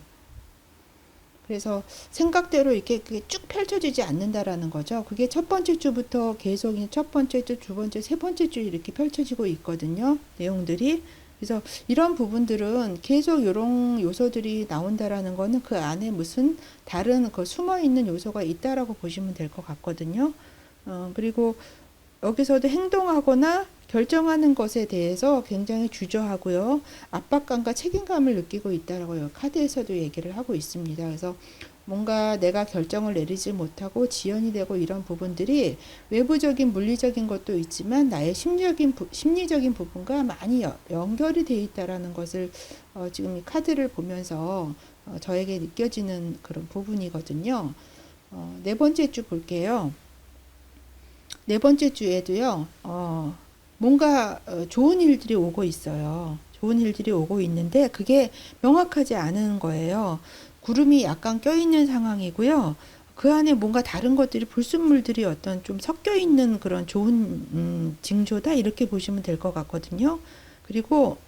Speaker 1: 그래서 생각대로 이렇게 쭉 펼쳐지지 않는다라는 거죠. 그게 첫 번째 주부터 계속 첫 번째 주, 두 번째, 세 번째 주 이렇게 펼쳐지고 있거든요, 내용들이. 그래서 이런 부분들은 계속 이런 요소들이 나온다라는 거는 그 안에 무슨 다른 그 숨어 있는 요소가 있다라고 보시면 될 것 같거든요. 그리고 여기서도 행동하거나 결정하는 것에 대해서 굉장히 주저하고요. 압박감과 책임감을 느끼고 있다라고 카드에서도 얘기를 하고 있습니다. 그래서 뭔가 내가 결정을 내리지 못하고 지연이 되고 이런 부분들이 외부적인 물리적인 것도 있지만 나의 심리적인 부분과 많이 연결이 되어 있다라는 것을 지금 이 카드를 보면서 저에게 느껴지는 그런 부분이거든요. 네 번째 주 볼게요. 네 번째 주에도요, 뭔가 좋은 일들이 오고 있어요. 좋은 일들이 오고 있는데 그게 명확하지 않은 거예요. 구름이 약간 껴있는 상황이고요. 그 안에 뭔가 다른 것들이 불순물들이 어떤 좀 섞여 있는 그런 좋은 징조다 이렇게 보시면 될 것 같거든요. 그리고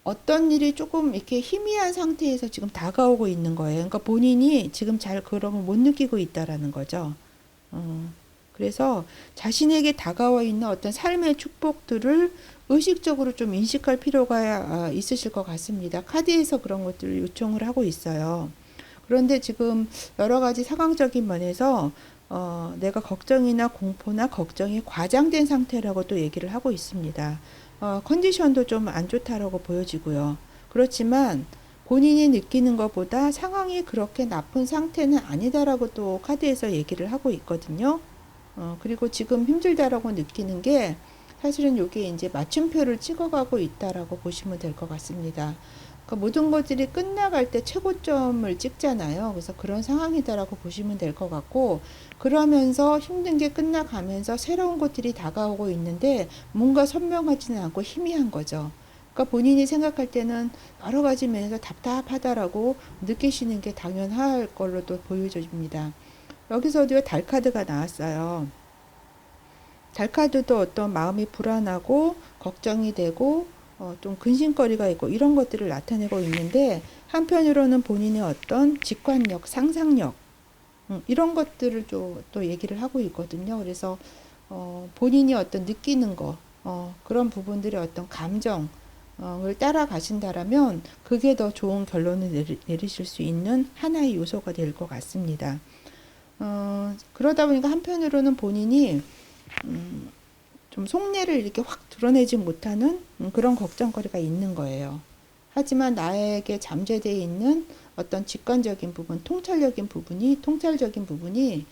Speaker 1: 어떤 일이 조금 이렇게 희미한 상태에서 지금 다가오고 있는 거예요. 그러니까 본인이 지금 잘 그런 걸 못 느끼고 있다라는 거죠. 그래서 자신에게 다가와 있는 어떤 삶의 축복들을 의식적으로 좀 인식할 필요가 있으실 것 같습니다. 카드에서 그런 것들을 요청을 하고 있어요. 그런데 지금 여러 가지 상황적인 면에서 내가 걱정이나 공포나 걱정이 과장된 상태라고 또 얘기를 하고 있습니다. 컨디션도 좀 안 좋다라고 보여지고요. 그렇지만 본인이 느끼는 것보다 상황이 그렇게 나쁜 상태는 아니다라고 또 카드에서 얘기를 하고 있거든요. 그리고 지금 힘들다라고 느끼는 게 사실은 이게 이제 맞춤표를 찍어가고 있다라고 보시면 될 것 같습니다. 그러니까 모든 것들이 끝나갈 때 최고점을 찍잖아요. 그래서 그런 상황이다라고 보시면 될 것 같고, 그러면서 힘든 게 끝나가면서 새로운 것들이 다가오고 있는데 뭔가 선명하지는 않고 희미한 거죠. 그러니까 본인이 생각할 때는 여러 가지 면에서 답답하다라고 느끼시는 게 당연할 걸로도 보여집니다. 여기서도 달 카드가 나왔어요. 달 카드도 어떤 마음이 불안하고 걱정이 되고 좀 근심거리가 있고 이런 것들을 나타내고 있는데, 한편으로는 본인의 어떤 직관력, 상상력 이런 것들을 또 얘기를 하고 있거든요. 그래서 본인이 어떤 느끼는 거 그런 부분들의 어떤 감정을 따라가신다라면 그게 더 좋은 결론을 내리실 수 있는 하나의 요소가 될 것 같습니다. 그러다 보니까 한편으로는 본인이 좀 속내를 이렇게 확 드러내지 못하는 그런 걱정거리가 있는 거예요. 하지만 나에게 잠재되어 있는 어떤 직관적인 부분, 통찰적인 부분이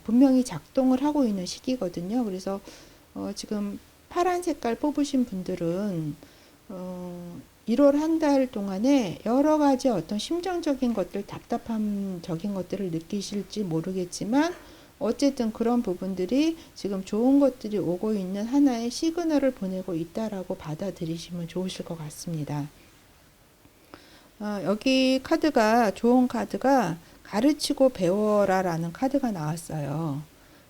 Speaker 1: 분명히 작동을 하고 있는 시기거든요. 그래서 지금 파란 색깔 뽑으신 분들은 1월 한 달 동안에 여러 가지 어떤 심정적인 것들, 답답함적인 것들을 느끼실지 모르겠지만 어쨌든 그런 부분들이 지금 좋은 것들이 오고 있는 하나의 시그널을 보내고 있다라고 받아들이시면 좋으실 것 같습니다. 여기 카드가, 좋은 카드가 가르치고 배워라 라는 카드가 나왔어요.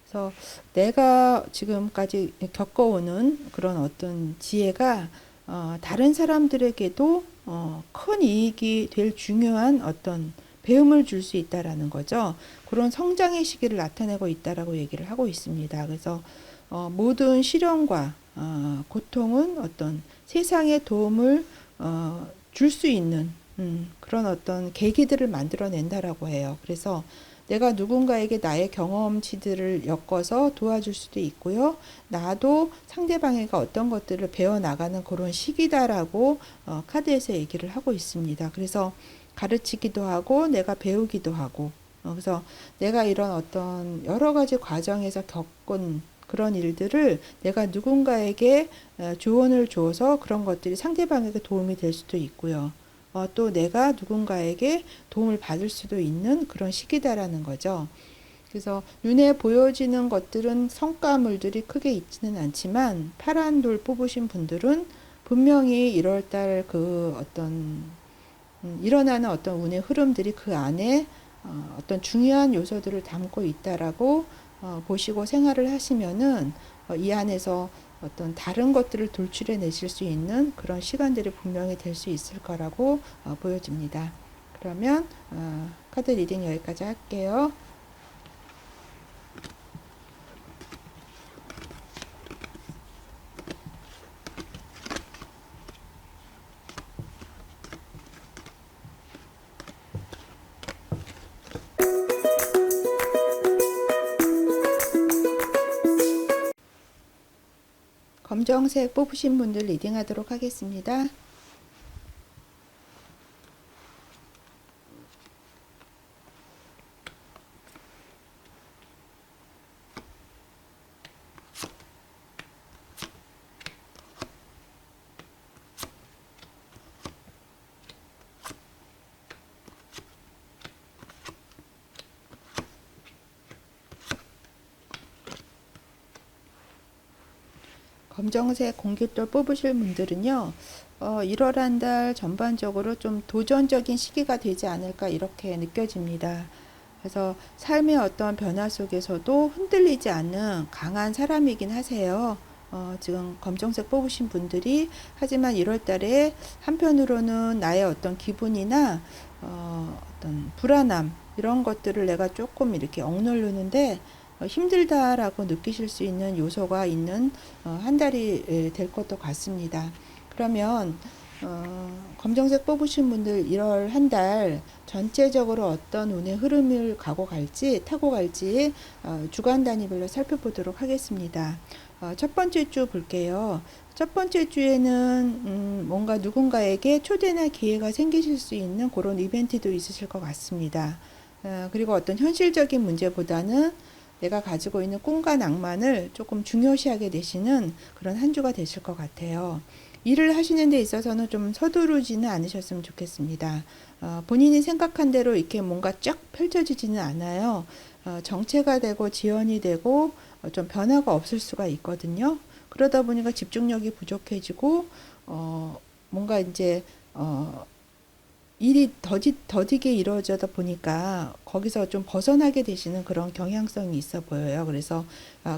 Speaker 1: 그래서 내가 지금까지 겪어오는 그런 어떤 지혜가 다른 사람들에게도 큰 이익이 될 중요한 어떤 배움을 줄 수 있다라는 거죠. 그런 성장의 시기를 나타내고 있다라고 얘기를 하고 있습니다. 그래서 모든 시련과 고통은 어떤 세상에 도움을 줄 수 있는 그런 어떤 계기들을 만들어낸다라고 해요. 그래서 내가 누군가에게 나의 경험치들을 엮어서 도와줄 수도 있고요. 나도 상대방에게 어떤 것들을 배워나가는 그런 시기다라고 카드에서 얘기를 하고 있습니다. 그래서 가르치기도 하고 내가 배우기도 하고 그래서 내가 이런 어떤 여러 가지 과정에서 겪은 그런 일들을 내가 누군가에게 조언을 줘서 그런 것들이 상대방에게 도움이 될 수도 있고요. 또 내가 누군가에게 도움을 받을 수도 있는 그런 시기다라는 거죠. 그래서 눈에 보여지는 것들은 성과물들이 크게 있지는 않지만 파란 돌 뽑으신 분들은 분명히 1월달 그 어떤 일어나는 어떤 운의 흐름들이 그 안에 어떤 중요한 요소들을 담고 있다라고 보시고 생활을 하시면은 이 안에서 어떤 다른 것들을 돌출해 내실 수 있는 그런 시간들이 분명히 될 수 있을 거라고 보여집니다. 그러면 카드 리딩 여기까지 할게요. 검정색 뽑으신 분들 리딩하도록 하겠습니다. 검정색 공깃돌 뽑으실 분들은요, 1월 한 달 전반적으로 좀 도전적인 시기가 되지 않을까 이렇게 느껴집니다. 그래서 삶의 어떤 변화 속에서도 흔들리지 않는 강한 사람이긴 하세요. 지금 검정색 뽑으신 분들이 하지만 1월 달에 한편으로는 나의 어떤 기분이나 어떤 불안함 이런 것들을 내가 조금 이렇게 억누르는데 힘들다라고 느끼실 수 있는 요소가 있는 한 달이 될 것도 같습니다. 그러면 검정색 뽑으신 분들 1월 한 달 전체적으로 어떤 운의 흐름을 타고 갈지 주간 단위별로 살펴보도록 하겠습니다. 첫 번째 주 볼게요. 첫 번째 주에는 뭔가 누군가에게 초대나 기회가 생기실 수 있는 그런 이벤트도 있으실 것 같습니다. 그리고 어떤 현실적인 문제보다는 내가 가지고 있는 꿈과 낭만을 조금 중요시하게 되시는 그런 한 주가 되실 것 같아요. 일을 하시는 데 있어서는 좀 서두르지는 않으셨으면 좋겠습니다. 본인이 생각한 대로 이렇게 뭔가 쫙 펼쳐지지는 않아요. 정체가 되고 지연이 되고 좀 변화가 없을 수가 있거든요. 그러다 보니까 집중력이 부족해지고 뭔가 이제 일이 더디게 이루어져다 보니까 거기서 좀 벗어나게 되시는 그런 경향성이 있어 보여요. 그래서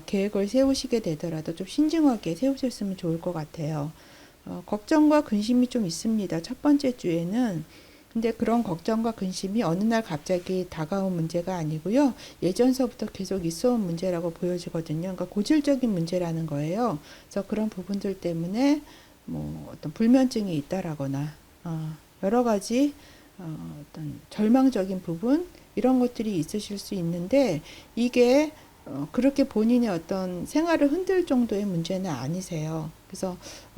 Speaker 1: 계획을 세우시게 되더라도 좀 신중하게 세우셨으면 좋을 것 같아요. 걱정과 근심이 좀 있습니다. 첫 번째 주에는. 근데 그런 걱정과 근심이 어느 날 갑자기 다가온 문제가 아니고요. 예전서부터 계속 있어 온 문제라고 보여지거든요. 그러니까 고질적인 문제라는 거예요. 그래서 그런 부분들 때문에 뭐 어떤 불면증이 있다라거나 여러 가지 어떤 절망적인 부분 이런 것들이 있으실 수 있는데 이게 그렇게 본인의 어떤 생활을 흔들 정도의 문제는 아니세요. 그래서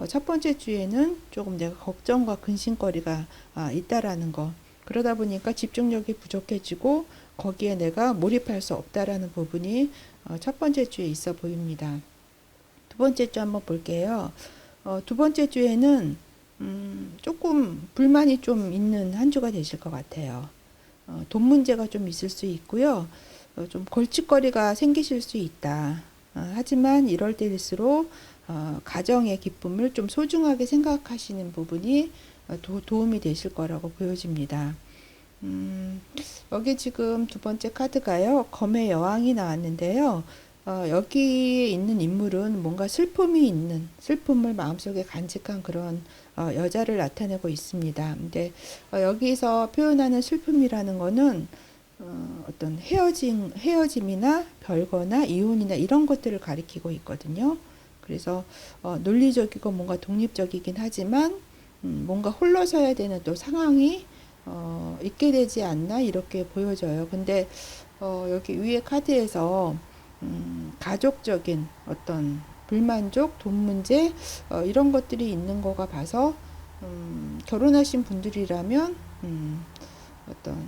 Speaker 1: 첫 번째 주에는 조금 내가 걱정과 근심거리가 있다라는 거. 그러다 보니까 집중력이 부족해지고 거기에 내가 몰입할 수 없다라는 부분이 첫 번째 주에 있어 보입니다. 두 번째 주 한번 볼게요. 두 번째 주에는 조금 불만이 좀 있는 한 주가 되실 것 같아요. 돈 문제가 좀 있을 수 있고요. 좀 골칫거리가 생기실 수 있다. 하지만 이럴 때일수록 가정의 기쁨을 좀 소중하게 생각하시는 부분이 도움이 되실 거라고 보여집니다. 여기 지금 두 번째 카드가요. 검의 여왕이 나왔는데요. 여기에 있는 인물은 뭔가 슬픔이 있는, 슬픔을 마음속에 간직한 그런 여자를 나타내고 있습니다. 근데 여기서 표현하는 슬픔이라는 거는 어떤 헤어짐이나 별거나 이혼이나 이런 것들을 가리키고 있거든요. 그래서 논리적이고 뭔가 독립적이긴 하지만 뭔가 홀로 서야 되는 또 상황이 있게 되지 않나 이렇게 보여져요. 근데 여기 위에 카드에서 가족적인 어떤 불만족, 돈 문제 이런 것들이 있는 거가 봐서 결혼하신 분들이라면 어떤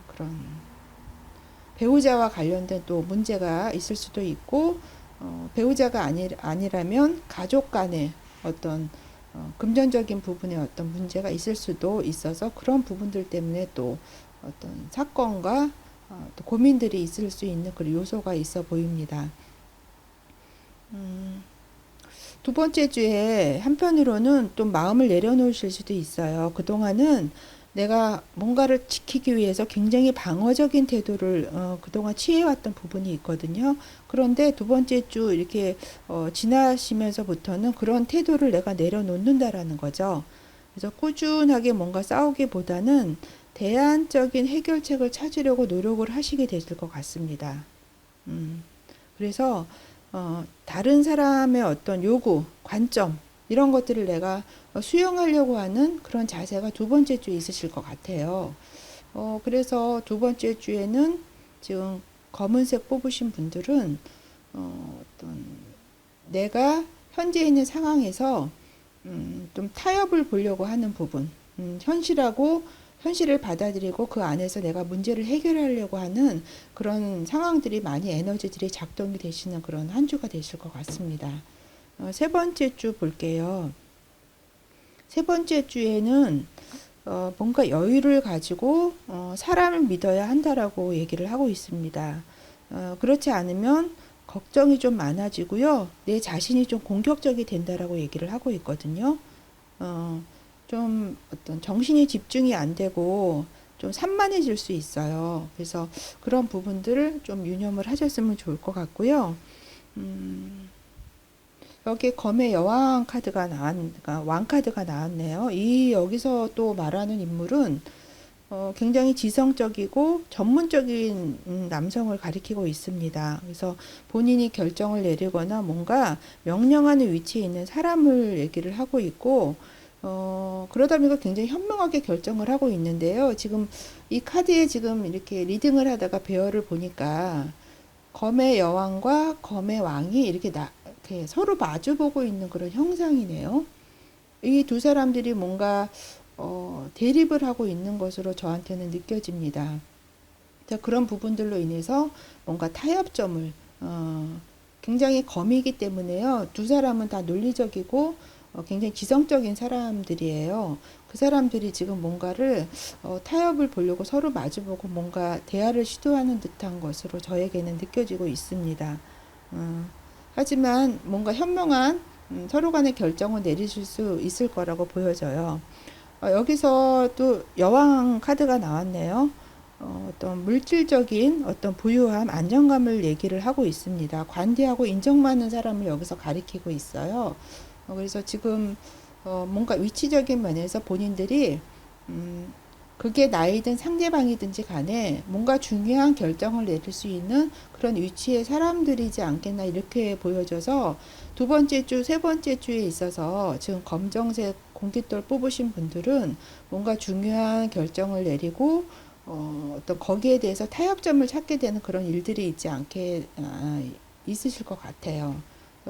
Speaker 1: 그런 배우자와 관련된 또 문제가 있을 수도 있고 배우자가 아니라면 가족 간의 어떤 금전적인 부분에 어떤 문제가 있을 수도 있어서 그런 부분들 때문에 또 어떤 사건과 또 고민들이 있을 수 있는 그런 요소가 있어 보입니다. 두 번째 주에 한편으로는 좀 마음을 내려놓으실 수도 있어요. 그동안은 내가 뭔가를 지키기 위해서 굉장히 방어적인 태도를 그동안 취해왔던 부분이 있거든요. 그런데 두 번째 주 이렇게 지나시면서부터는 그런 태도를 내가 내려놓는다라는 거죠. 그래서 꾸준하게 뭔가 싸우기보다는 대안적인 해결책을 찾으려고 노력을 하시게 되실 것 같습니다. 그래서 다른 사람의 어떤 요구, 관점 이런 것들을 내가 수용하려고 하는 그런 자세가 두 번째 주에 있으실 것 같아요. 그래서 두 번째 주에는 지금 검은색 뽑으신 분들은 어떤 내가 현재 있는 상황에서 좀 타협을 보려고 하는 부분, 현실을 받아들이고 그 안에서 내가 문제를 해결하려고 하는 그런 상황들이 많이 에너지들이 작동이 되시는 그런 한 주가 되실 것 같습니다. 세 번째 주 볼게요. 세 번째 주에는 뭔가 여유를 가지고 사람을 믿어야 한다라고 얘기를 하고 있습니다. 그렇지 않으면 걱정이 좀 많아지고요. 내 자신이 좀 공격적이 된다라고 얘기를 하고 있거든요. 좀 어떤 정신이 집중이 안 되고 좀 산만해질 수 있어요. 그래서 그런 부분들을 좀 유념을 하셨으면 좋을 것 같고요. 여기 검의 여왕 카드가 그러니까 왕 카드가 나왔네요. 이 여기서 또 말하는 인물은 굉장히 지성적이고 전문적인 남성을 가리키고 있습니다. 그래서 본인이 결정을 내리거나 뭔가 명령하는 위치에 있는 사람을 얘기를 하고 있고, 그러다 보니까 굉장히 현명하게 결정을 하고 있는데요. 지금 이 카드에 지금 이렇게 리딩을 하다가 배열을 보니까 검의 여왕과 검의 왕이 이렇게 서로 마주보고 있는 그런 형상이네요. 이 두 사람들이 뭔가 대립을 하고 있는 것으로 저한테는 느껴집니다. 그런 부분들로 인해서 뭔가 타협점을 굉장히 검이기 때문에요. 두 사람은 다 논리적이고 굉장히 지성적인 사람들이에요. 그 사람들이 지금 뭔가를 타협을 보려고 서로 마주보고 뭔가 대화를 시도하는 듯한 것으로 저에게는 느껴지고 있습니다. 하지만 뭔가 현명한 서로 간의 결정을 내리실 수 있을 거라고 보여져요. 여기서 또 여왕 카드가 나왔네요. 어떤 물질적인 어떤 부유함, 안정감을 얘기를 하고 있습니다. 관대하고 인정받는 사람을 여기서 가리키고 있어요. 그래서 지금 뭔가 위치적인 면에서 본인들이 그게 나이든 상대방이든지 간에 뭔가 중요한 결정을 내릴 수 있는 그런 위치의 사람들이지 않겠나 이렇게 보여져서 두 번째 주, 세 번째 주에 있어서 지금 검정색 공깃돌 뽑으신 분들은 뭔가 중요한 결정을 내리고 어떤 거기에 대해서 타협점을 찾게 되는 그런 일들이 있지 않게 있으실 것 같아요.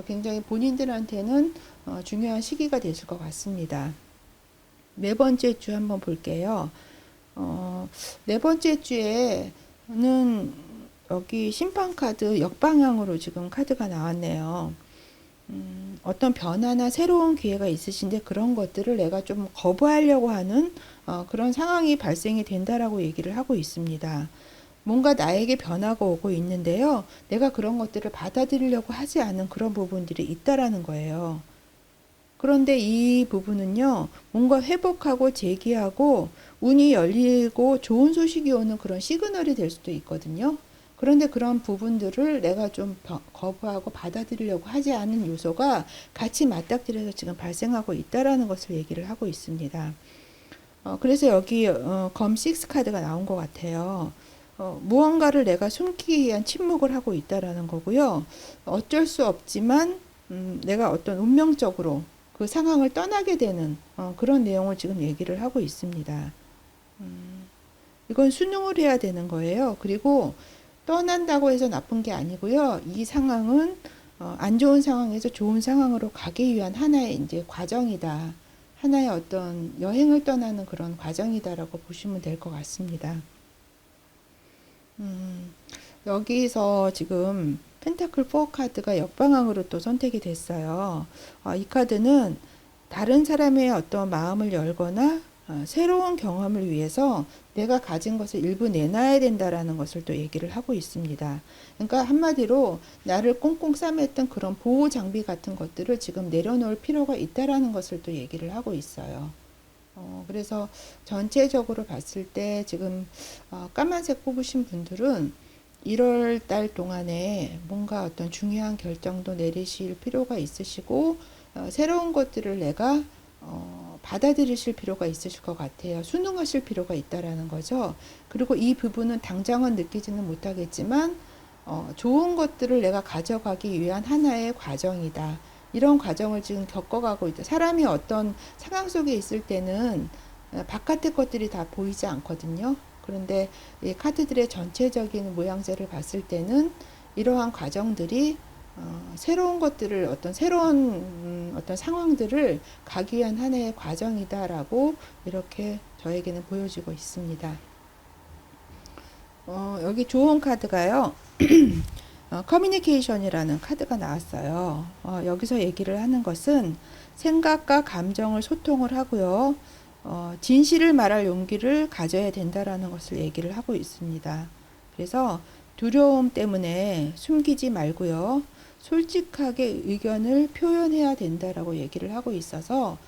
Speaker 1: 굉장히 본인들한테는 중요한 시기가 되실 것 같습니다. 네 번째 주 한번 볼게요. 네 번째 주에는 여기 심판 카드 역방향으로 지금 카드가 나왔네요. 어떤 변화나 새로운 기회가 있으신데 그런 것들을 내가 좀 거부하려고 하는 그런 상황이 발생이 된다라고 얘기를 하고 있습니다. 뭔가 나에게 변화가 오고 있는데요. 내가 그런 것들을 받아들이려고 하지 않은 그런 부분들이 있다라는 거예요. 그런데 이 부분은요, 뭔가 회복하고 재기하고 운이 열리고 좋은 소식이 오는 그런 시그널이 될 수도 있거든요. 그런데 그런 부분들을 내가 좀 거부하고 받아들이려고 하지 않은 요소가 같이 맞닥뜨려서 지금 발생하고 있다라는 것을 얘기를 하고 있습니다. 그래서 여기 검 6 카드가 나온 것 같아요. 무언가를 내가 숨기기 위한 침묵을 하고 있다라는 거고요. 어쩔 수 없지만 내가 어떤 운명적으로 그 상황을 떠나게 되는 그런 내용을 지금 얘기를 하고 있습니다. 이건 순응을 해야 되는 거예요. 그리고 떠난다고 해서 나쁜 게 아니고요. 이 상황은 안 좋은 상황에서 좋은 상황으로 가기 위한 하나의 이제 과정이다. 하나의 어떤 여행을 떠나는 그런 과정이다라고 보시면 될 것 같습니다. 여기서 지금 펜타클 4 카드가 역방향으로 또 선택이 됐어요. 이 카드는 다른 사람의 어떤 마음을 열거나 새로운 경험을 위해서 내가 가진 것을 일부 내놔야 된다라는 것을 또 얘기를 하고 있습니다. 그러니까 한마디로 나를 꽁꽁 싸맸던 그런 보호 장비 같은 것들을 지금 내려놓을 필요가 있다라는 것을 또 얘기를 하고 있어요. 그래서 전체적으로 봤을 때 지금 까만색 뽑으신 분들은 1월 달 동안에 뭔가 어떤 중요한 결정도 내리실 필요가 있으시고 새로운 것들을 내가 받아들이실 필요가 있으실 것 같아요. 순응하실 필요가 있다라는 거죠. 그리고 이 부분은 당장은 느끼지는 못하겠지만 좋은 것들을 내가 가져가기 위한 하나의 과정이다. 이런 과정을 지금 겪어가고 있다. 사람이 어떤 상황 속에 있을 때는 바깥의 것들이 다 보이지 않거든요. 그런데 이 카드들의 전체적인 모양새를 봤을 때는 이러한 과정들이 새로운 것들을 어떤 새로운 어떤 상황들을 가기 위한 하나의 과정이다라고 이렇게 저에게는 보여지고 있습니다. 여기 좋은 카드가요. 커뮤니케이션이라는 카드가 나왔어요. 여기서 얘기를 하는 것은 생각과 감정을 소통을 하고요. 진실을 말할 용기를 가져야 된다라는 것을 얘기를 하고 있습니다. 그래서 두려움 때문에 숨기지 말고요. 솔직하게 의견을 표현해야 된다라고 얘기를 하고 있어서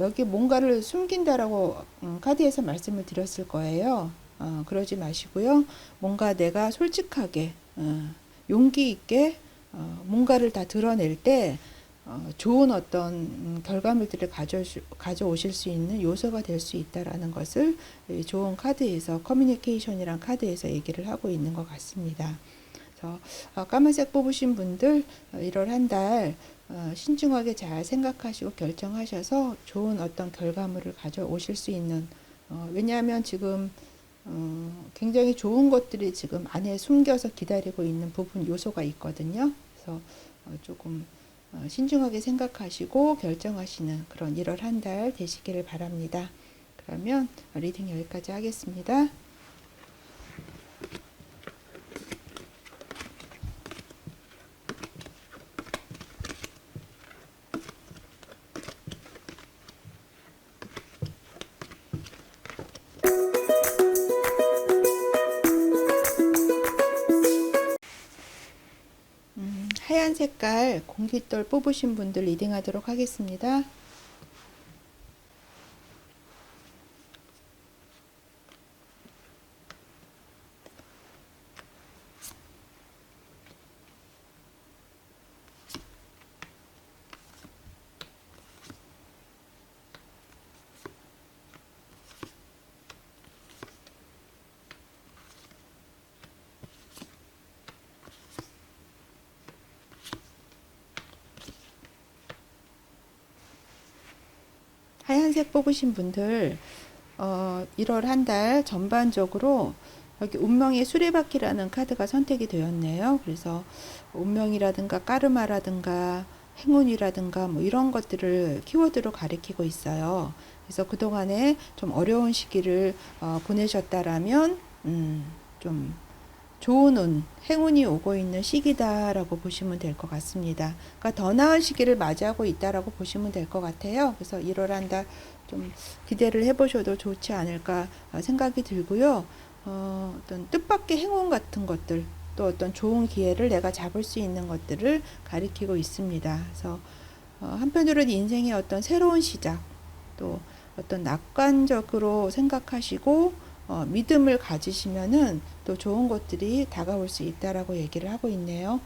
Speaker 1: 여기 뭔가를 숨긴다라고 카드에서 말씀을 드렸을 거예요. 그러지 마시고요. 뭔가 내가 솔직하게 용기 있게 뭔가를 다 드러낼 때 좋은 어떤 결과물들을 가져오실 수 있는 요소가 될 수 있다라는 것을 좋은 카드에서 커뮤니케이션이란 카드에서 얘기를 하고 있는 것 같습니다. 그래서 까만색 뽑으신 분들 1월 한 달 신중하게 잘 생각하시고 결정하셔서 좋은 어떤 결과물을 가져오실 수 있는 왜냐하면 지금 굉장히 좋은 것들이 지금 안에 숨겨서 기다리고 있는 부분 요소가 있거든요. 그래서 조금 신중하게 생각하시고 결정하시는 그런 1월 한 달 되시기를 바랍니다. 그러면 리딩 여기까지 하겠습니다. 하얀 색깔 공깃돌 뽑으신 분들 리딩하도록 하겠습니다. 하얀색 뽑으신 분들 1월 한 달 전반적으로 여기 운명의 수레바퀴라는 카드가 선택이 되었네요. 그래서 운명이라든가 까르마라든가 행운이라든가 뭐 이런 것들을 키워드로 가리키고 있어요. 그래서 그동안에 좀 어려운 시기를 보내셨다라면 좀 좋은 운, 행운이 오고 있는 시기다라고 보시면 될 것 같습니다. 그러니까 더 나은 시기를 맞이하고 있다라고 보시면 될 것 같아요. 그래서 1월 한 달 좀 기대를 해보셔도 좋지 않을까 생각이 들고요. 어떤 뜻밖의 행운 같은 것들, 또 어떤 좋은 기회를 내가 잡을 수 있는 것들을 가리키고 있습니다. 그래서 한편으로는 인생의 어떤 새로운 시작, 또 어떤 낙관적으로 생각하시고 믿음을 가지시면은 또 좋은 것들이 다가올 수 있다라고 얘기를 하고 있네요.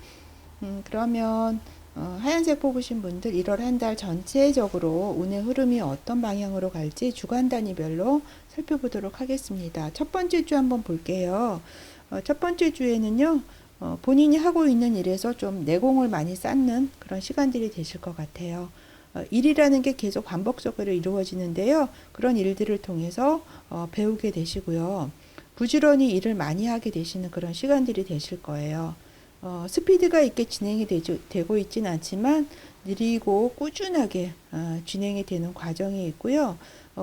Speaker 1: 그러면 하얀색 뽑으신 분들 1월 한 달 전체적으로 운의 흐름이 어떤 방향으로 갈지 주간 단위별로 살펴보도록 하겠습니다. 첫 번째 주 한번 볼게요. 첫 번째 주에는요, 본인이 하고 있는 일에서 좀 내공을 많이 쌓는 그런 시간들이 되실 것 같아요. 일이라는 게 계속 반복적으로 이루어지는데요. 그런 일들을 통해서 배우게 되시고요. 부지런히 일을 많이 하게 되시는 그런 시간들이 되실 거예요. 스피드가 있게 진행이 되고 있지는 않지만 느리고 꾸준하게 진행이 되는 과정이 있고요.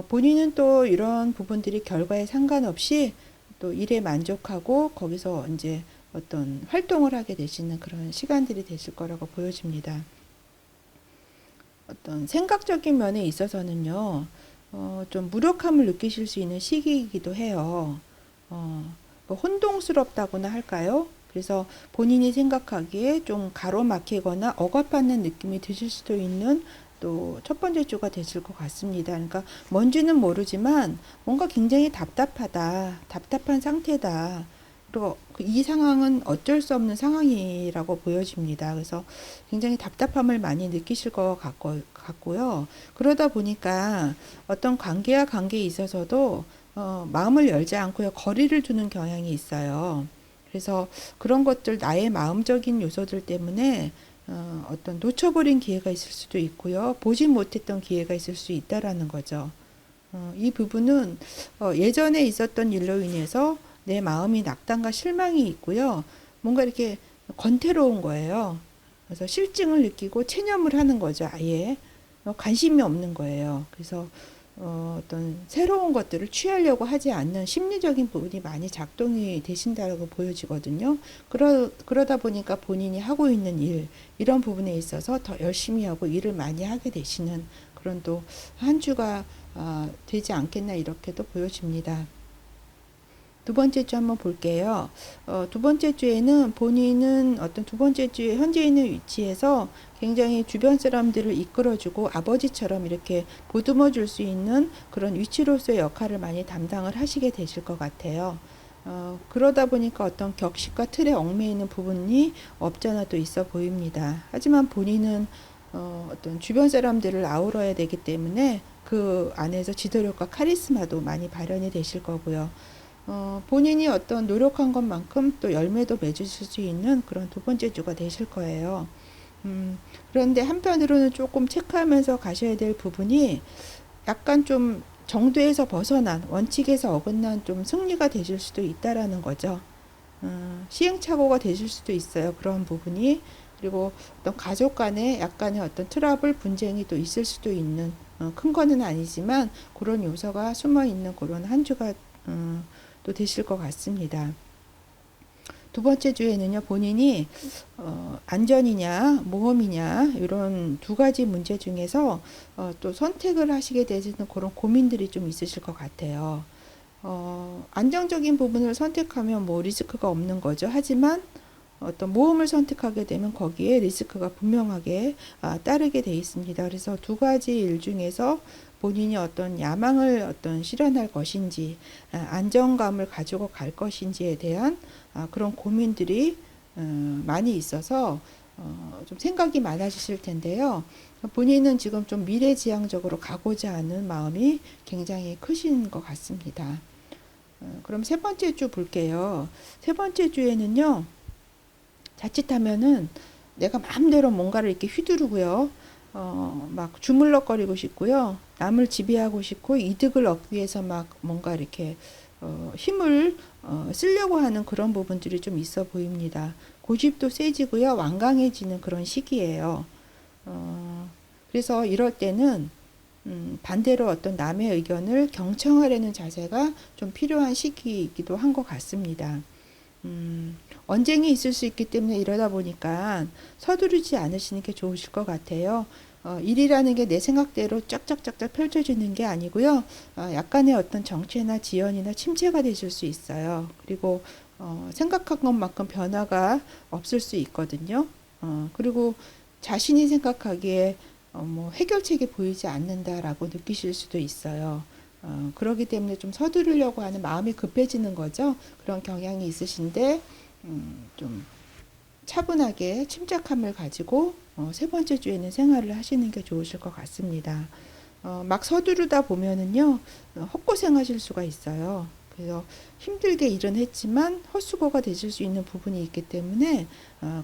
Speaker 1: 본인은 또 이런 부분들이 결과에 상관없이 또 일에 만족하고 거기서 이제 어떤 활동을 하게 되시는 그런 시간들이 되실 거라고 보여집니다. 어떤 생각적인 면에 있어서는요, 좀 무력함을 느끼실 수 있는 시기이기도 해요. 뭐 혼동스럽다고나 할까요? 그래서 본인이 생각하기에 좀 가로막히거나 억압받는 느낌이 드실 수도 있는 또 첫 번째 주가 되실 것 같습니다. 그러니까 뭔지는 모르지만 뭔가 굉장히 답답하다, 답답한 상태다. 그리고 이 상황은 어쩔 수 없는 상황이라고 보여집니다. 그래서 굉장히 답답함을 많이 느끼실 것 같고요. 그러다 보니까 어떤 관계와 관계에 있어서도 마음을 열지 않고요. 거리를 두는 경향이 있어요. 그래서 그런 것들, 나의 마음적인 요소들 때문에 어떤 놓쳐버린 기회가 있을 수도 있고요. 보지 못했던 기회가 있을 수 있다라는 거죠. 이 부분은 예전에 있었던 일로 인해서 내 마음이 낙담과 실망이 있고요. 뭔가 이렇게 권태로운 거예요. 그래서 실증을 느끼고 체념을 하는 거죠. 아예 관심이 없는 거예요. 그래서 어떤 새로운 것들을 취하려고 하지 않는 심리적인 부분이 많이 작동이 되신다고 보여지거든요. 그러다 보니까 본인이 하고 있는 일, 이런 부분에 있어서 더 열심히 하고 일을 많이 하게 되시는 그런 또 한 주가 되지 않겠나 이렇게도 보여집니다. 두 번째 주 한번 볼게요. 두 번째 주에는 본인은 어떤 두 번째 주에 현재 있는 위치에서 굉장히 주변 사람들을 이끌어주고 아버지처럼 이렇게 보듬어 줄 수 있는 그런 위치로서의 역할을 많이 담당을 하시게 되실 것 같아요. 그러다 보니까 어떤 격식과 틀에 얽매이는 부분이 없잖아 또 있어 보입니다. 하지만 본인은 어떤 주변 사람들을 아우러야 되기 때문에 그 안에서 지도력과 카리스마도 많이 발현이 되실 거고요. 본인이 어떤 노력한 것만큼 또 열매도 맺으실 수 있는 그런 두 번째 주가 되실 거예요. 그런데 한편으로는 조금 체크하면서 가셔야 될 부분이 약간 좀 정도에서 벗어난 원칙에서 어긋난 좀 승리가 되실 수도 있다라는 거죠. 시행착오가 되실 수도 있어요. 그런 부분이. 그리고 어떤 가족 간에 약간의 어떤 트러블, 분쟁이 또 있을 수도 있는 큰 거는 아니지만 그런 요소가 숨어 있는 그런 한 주가 또 되실 것 같습니다. 두 번째 주에는요, 본인이 안전이냐 모험이냐 이런 두 가지 문제 중에서 또 선택을 하시게 되는 그런 고민들이 좀 있으실 것 같아요. 안정적인 부분을 선택하면 뭐 리스크가 없는 거죠. 하지만 어떤 모험을 선택하게 되면 거기에 리스크가 분명하게 따르게 돼 있습니다. 그래서 두 가지 일 중에서 본인이 어떤 야망을 어떤 실현할 것인지 안정감을 가지고 갈 것인지에 대한 그런 고민들이 많이 있어서 좀 생각이 많아지실 텐데요. 본인은 지금 좀 미래지향적으로 가고자 하는 마음이 굉장히 크신 것 같습니다. 그럼 세 번째 주 볼게요. 세 번째 주에는요. 자칫하면은 내가 마음대로 뭔가를 이렇게 휘두르고요. 막 주물럭거리고 싶고요. 남을 지배하고 싶고 이득을 얻기 위해서 막 뭔가 이렇게 힘을 쓰려고 하는 그런 부분들이 좀 있어 보입니다. 고집도 세지고요. 완강해지는 그런 시기예요. 그래서 이럴 때는 반대로 어떤 남의 의견을 경청하려는 자세가 좀 필요한 시기이기도 한 것 같습니다. 언쟁이 있을 수 있기 때문에 이러다 보니까 서두르지 않으시는 게 좋으실 것 같아요. 일이라는 게 내 생각대로 쫙쫙쫙쫙 펼쳐지는 게 아니고요. 약간의 어떤 정체나 지연이나 침체가 되실 수 있어요. 그리고 생각한 것만큼 변화가 없을 수 있거든요. 그리고 자신이 생각하기에 뭐 해결책이 보이지 않는다라고 느끼실 수도 있어요. 그러기 때문에 좀 서두르려고 하는 마음이 급해지는 거죠. 그런 경향이 있으신데 좀 차분하게 침착함을 가지고 세 번째 주에는 생활을 하시는 게 좋으실 것 같습니다. 막 서두르다 보면은요, 헛고생하실 수가 있어요. 그래서 힘들게 일은 했지만 헛수고가 되실 수 있는 부분이 있기 때문에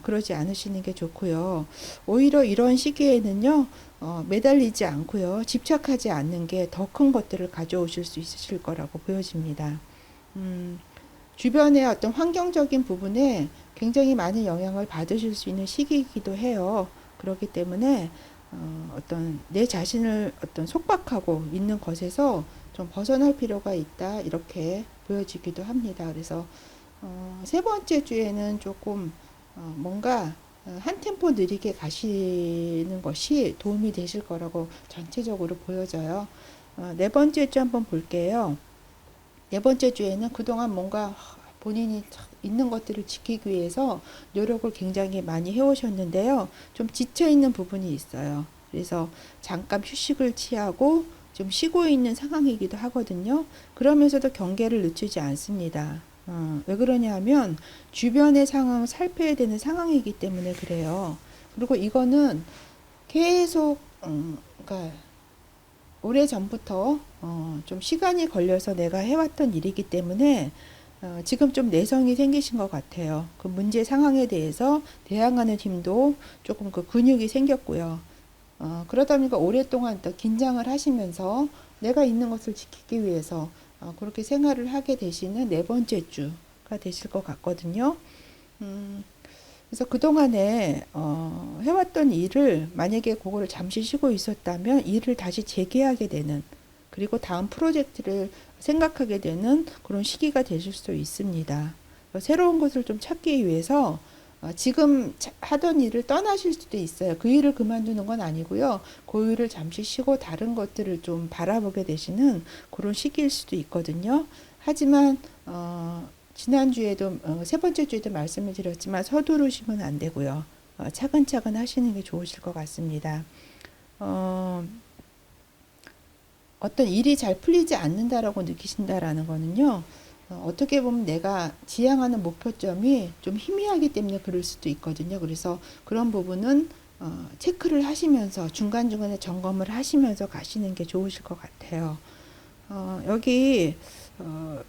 Speaker 1: 그러지 않으시는 게 좋고요. 오히려 이런 시기에는요, 매달리지 않고요, 집착하지 않는 게 더 큰 것들을 가져오실 수 있으실 거라고 보여집니다. 주변의 어떤 환경적인 부분에 굉장히 많은 영향을 받으실 수 있는 시기이기도 해요. 그렇기 때문에 어떤 내 자신을 어떤 속박하고 있는 것에서 좀 벗어날 필요가 있다 이렇게 보여지기도 합니다. 그래서 세 번째 주에는 조금 뭔가 한 템포 느리게 가시는 것이 도움이 되실 거라고 전체적으로 보여져요. 네 번째 주 한번 볼게요. 네 번째 주에는 그동안 뭔가 본인이 있는 것들을 지키기 위해서 노력을 굉장히 많이 해오셨는데요. 좀 지쳐있는 부분이 있어요. 그래서 잠깐 휴식을 취하고 좀 쉬고 있는 상황이기도 하거든요. 그러면서도 경계를 늦추지 않습니다. 왜 그러냐 하면 주변의 상황을 살펴야 되는 상황이기 때문에 그래요. 그리고 이거는 계속 그러니까 오래전부터 좀 시간이 걸려서 내가 해왔던 일이기 때문에 지금 좀 내성이 생기신 것 같아요. 그 문제 상황에 대해서 대항하는 힘도 조금 그 근육이 생겼고요. 그러다 보니까 오랫동안 또 긴장을 하시면서 내가 있는 것을 지키기 위해서 그렇게 생활을 하게 되시는 네 번째 주가 되실 것 같거든요. 그래서 그동안에 해왔던 일을 만약에 그거를 잠시 쉬고 있었다면 일을 다시 재개하게 되는 그리고 다음 프로젝트를 생각하게 되는 그런 시기가 되실 수도 있습니다. 새로운 것을 좀 찾기 위해서 지금 하던 일을 떠나실 수도 있어요. 그 일을 그만두는 건 아니고요. 그 일을 잠시 쉬고 다른 것들을 좀 바라보게 되시는 그런 시기일 수도 있거든요. 하지만 지난주에도 세 번째 주에도 말씀을 드렸지만 서두르시면 안 되고요. 차근차근 하시는 게 좋으실 것 같습니다. 어떤 일이 잘 풀리지 않는다라고 느끼신다라는 거는요. 어떻게 보면 내가 지향하는 목표점이 좀 희미하기 때문에 그럴 수도 있거든요. 그래서 그런 부분은 체크를 하시면서 중간중간에 점검을 하시면서 가시는 게 좋으실 것 같아요. 여기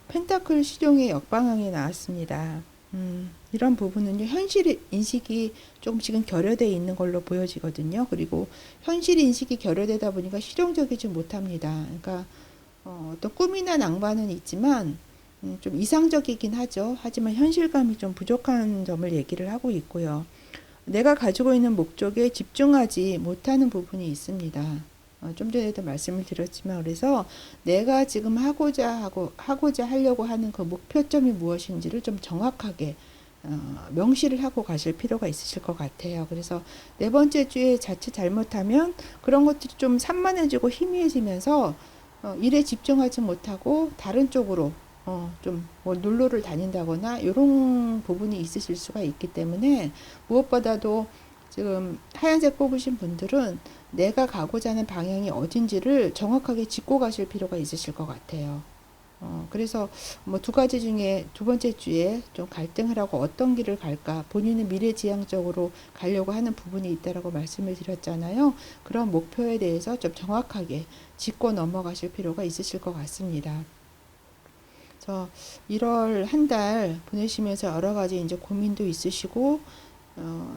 Speaker 1: 펜타클 시종의 역방향이 나왔습니다. 이런 부분은요, 현실 인식이 조금씩은 결여되어 있는 걸로 보여지거든요. 그리고 현실 인식이 결여되다 보니까 실용적이지 못합니다. 그러니까 어떤 꿈이나 낭만은 있지만 좀 이상적이긴 하죠. 하지만 현실감이 좀 부족한 점을 얘기를 하고 있고요. 내가 가지고 있는 목적에 집중하지 못하는 부분이 있습니다. 좀 전에도 말씀을 드렸지만, 그래서 내가 지금 하고자 하려고 하는 그 목표점이 무엇인지를 좀 정확하게 명시를 하고 가실 필요가 있으실 것 같아요. 그래서 네 번째 주에 자칫 잘못하면 그런 것들이 좀 산만해지고 희미해지면서 일에 집중하지 못하고 다른 쪽으로 좀뭐 놀러를 다닌다거나 이런 부분이 있으실 수가 있기 때문에, 무엇보다도 지금 하얀색 뽑으신 분들은 내가 가고자 하는 방향이 어딘지를 정확하게 짚고 가실 필요가 있으실 것 같아요. 그래서 뭐 두 가지 중에 두 번째 주에 좀 갈등을 하고 어떤 길을 갈까, 본인은 미래지향적으로 가려고 하는 부분이 있다라고 말씀을 드렸잖아요. 그런 목표에 대해서 좀 정확하게 짚고 넘어가실 필요가 있으실 것 같습니다. 그래서 1월 한 달 보내시면서 여러 가지 이제 고민도 있으시고,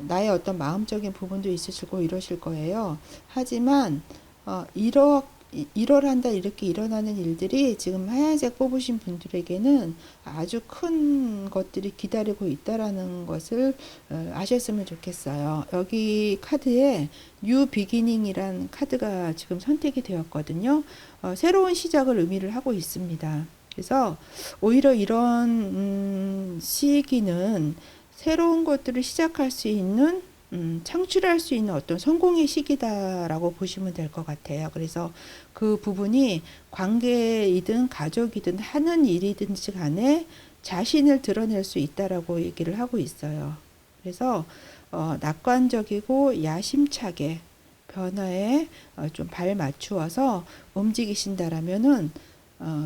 Speaker 1: 나의 어떤 마음적인 부분도 있으시고 이러실 거예요. 하지만, 1월 한 달 이렇게 일어나는 일들이 지금 하얀색 뽑으신 분들에게는 아주 큰 것들이 기다리고 있다라는 것을 아셨으면 좋겠어요. 여기 카드에 뉴 비기닝이란 카드가 지금 선택이 되었거든요. 새로운 시작을 의미를 하고 있습니다. 그래서 오히려 이런 시기는 새로운 것들을 시작할 수 있는, 창출할 수 있는 어떤 성공의 시기다라고 보시면 될 것 같아요. 그래서 그 부분이 관계이든 가족이든 하는 일이든지 간에 자신을 드러낼 수 있다라고 얘기를 하고 있어요. 그래서 낙관적이고 야심차게 변화에 좀 발 맞추어서 움직이신다라면은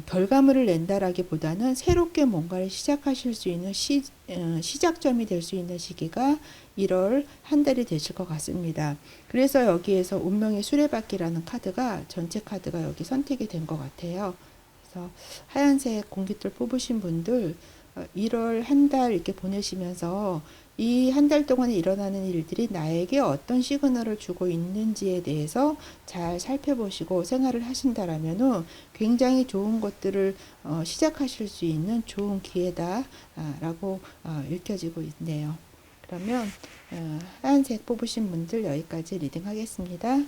Speaker 1: 결과물을 낸다라기보다는 새롭게 뭔가를 시작하실 수 있는 시작점이 될 수 있는 시기가 1월 한 달이 되실 것 같습니다. 그래서 여기에서 운명의 수레바퀴라는 카드가 전체 카드가 여기 선택이 된 것 같아요. 그래서 하얀색 공깃돌 뽑으신 분들 1월 한 달 이렇게 보내시면서 이 한 달 동안에 일어나는 일들이 나에게 어떤 시그널을 주고 있는지에 대해서 잘 살펴보시고 생활을 하신다라면은 굉장히 좋은 것들을 시작하실 수 있는 좋은 기회다라고 읽혀지고 있네요. 그러면 하얀색 뽑으신 분들 여기까지 리딩 하겠습니다.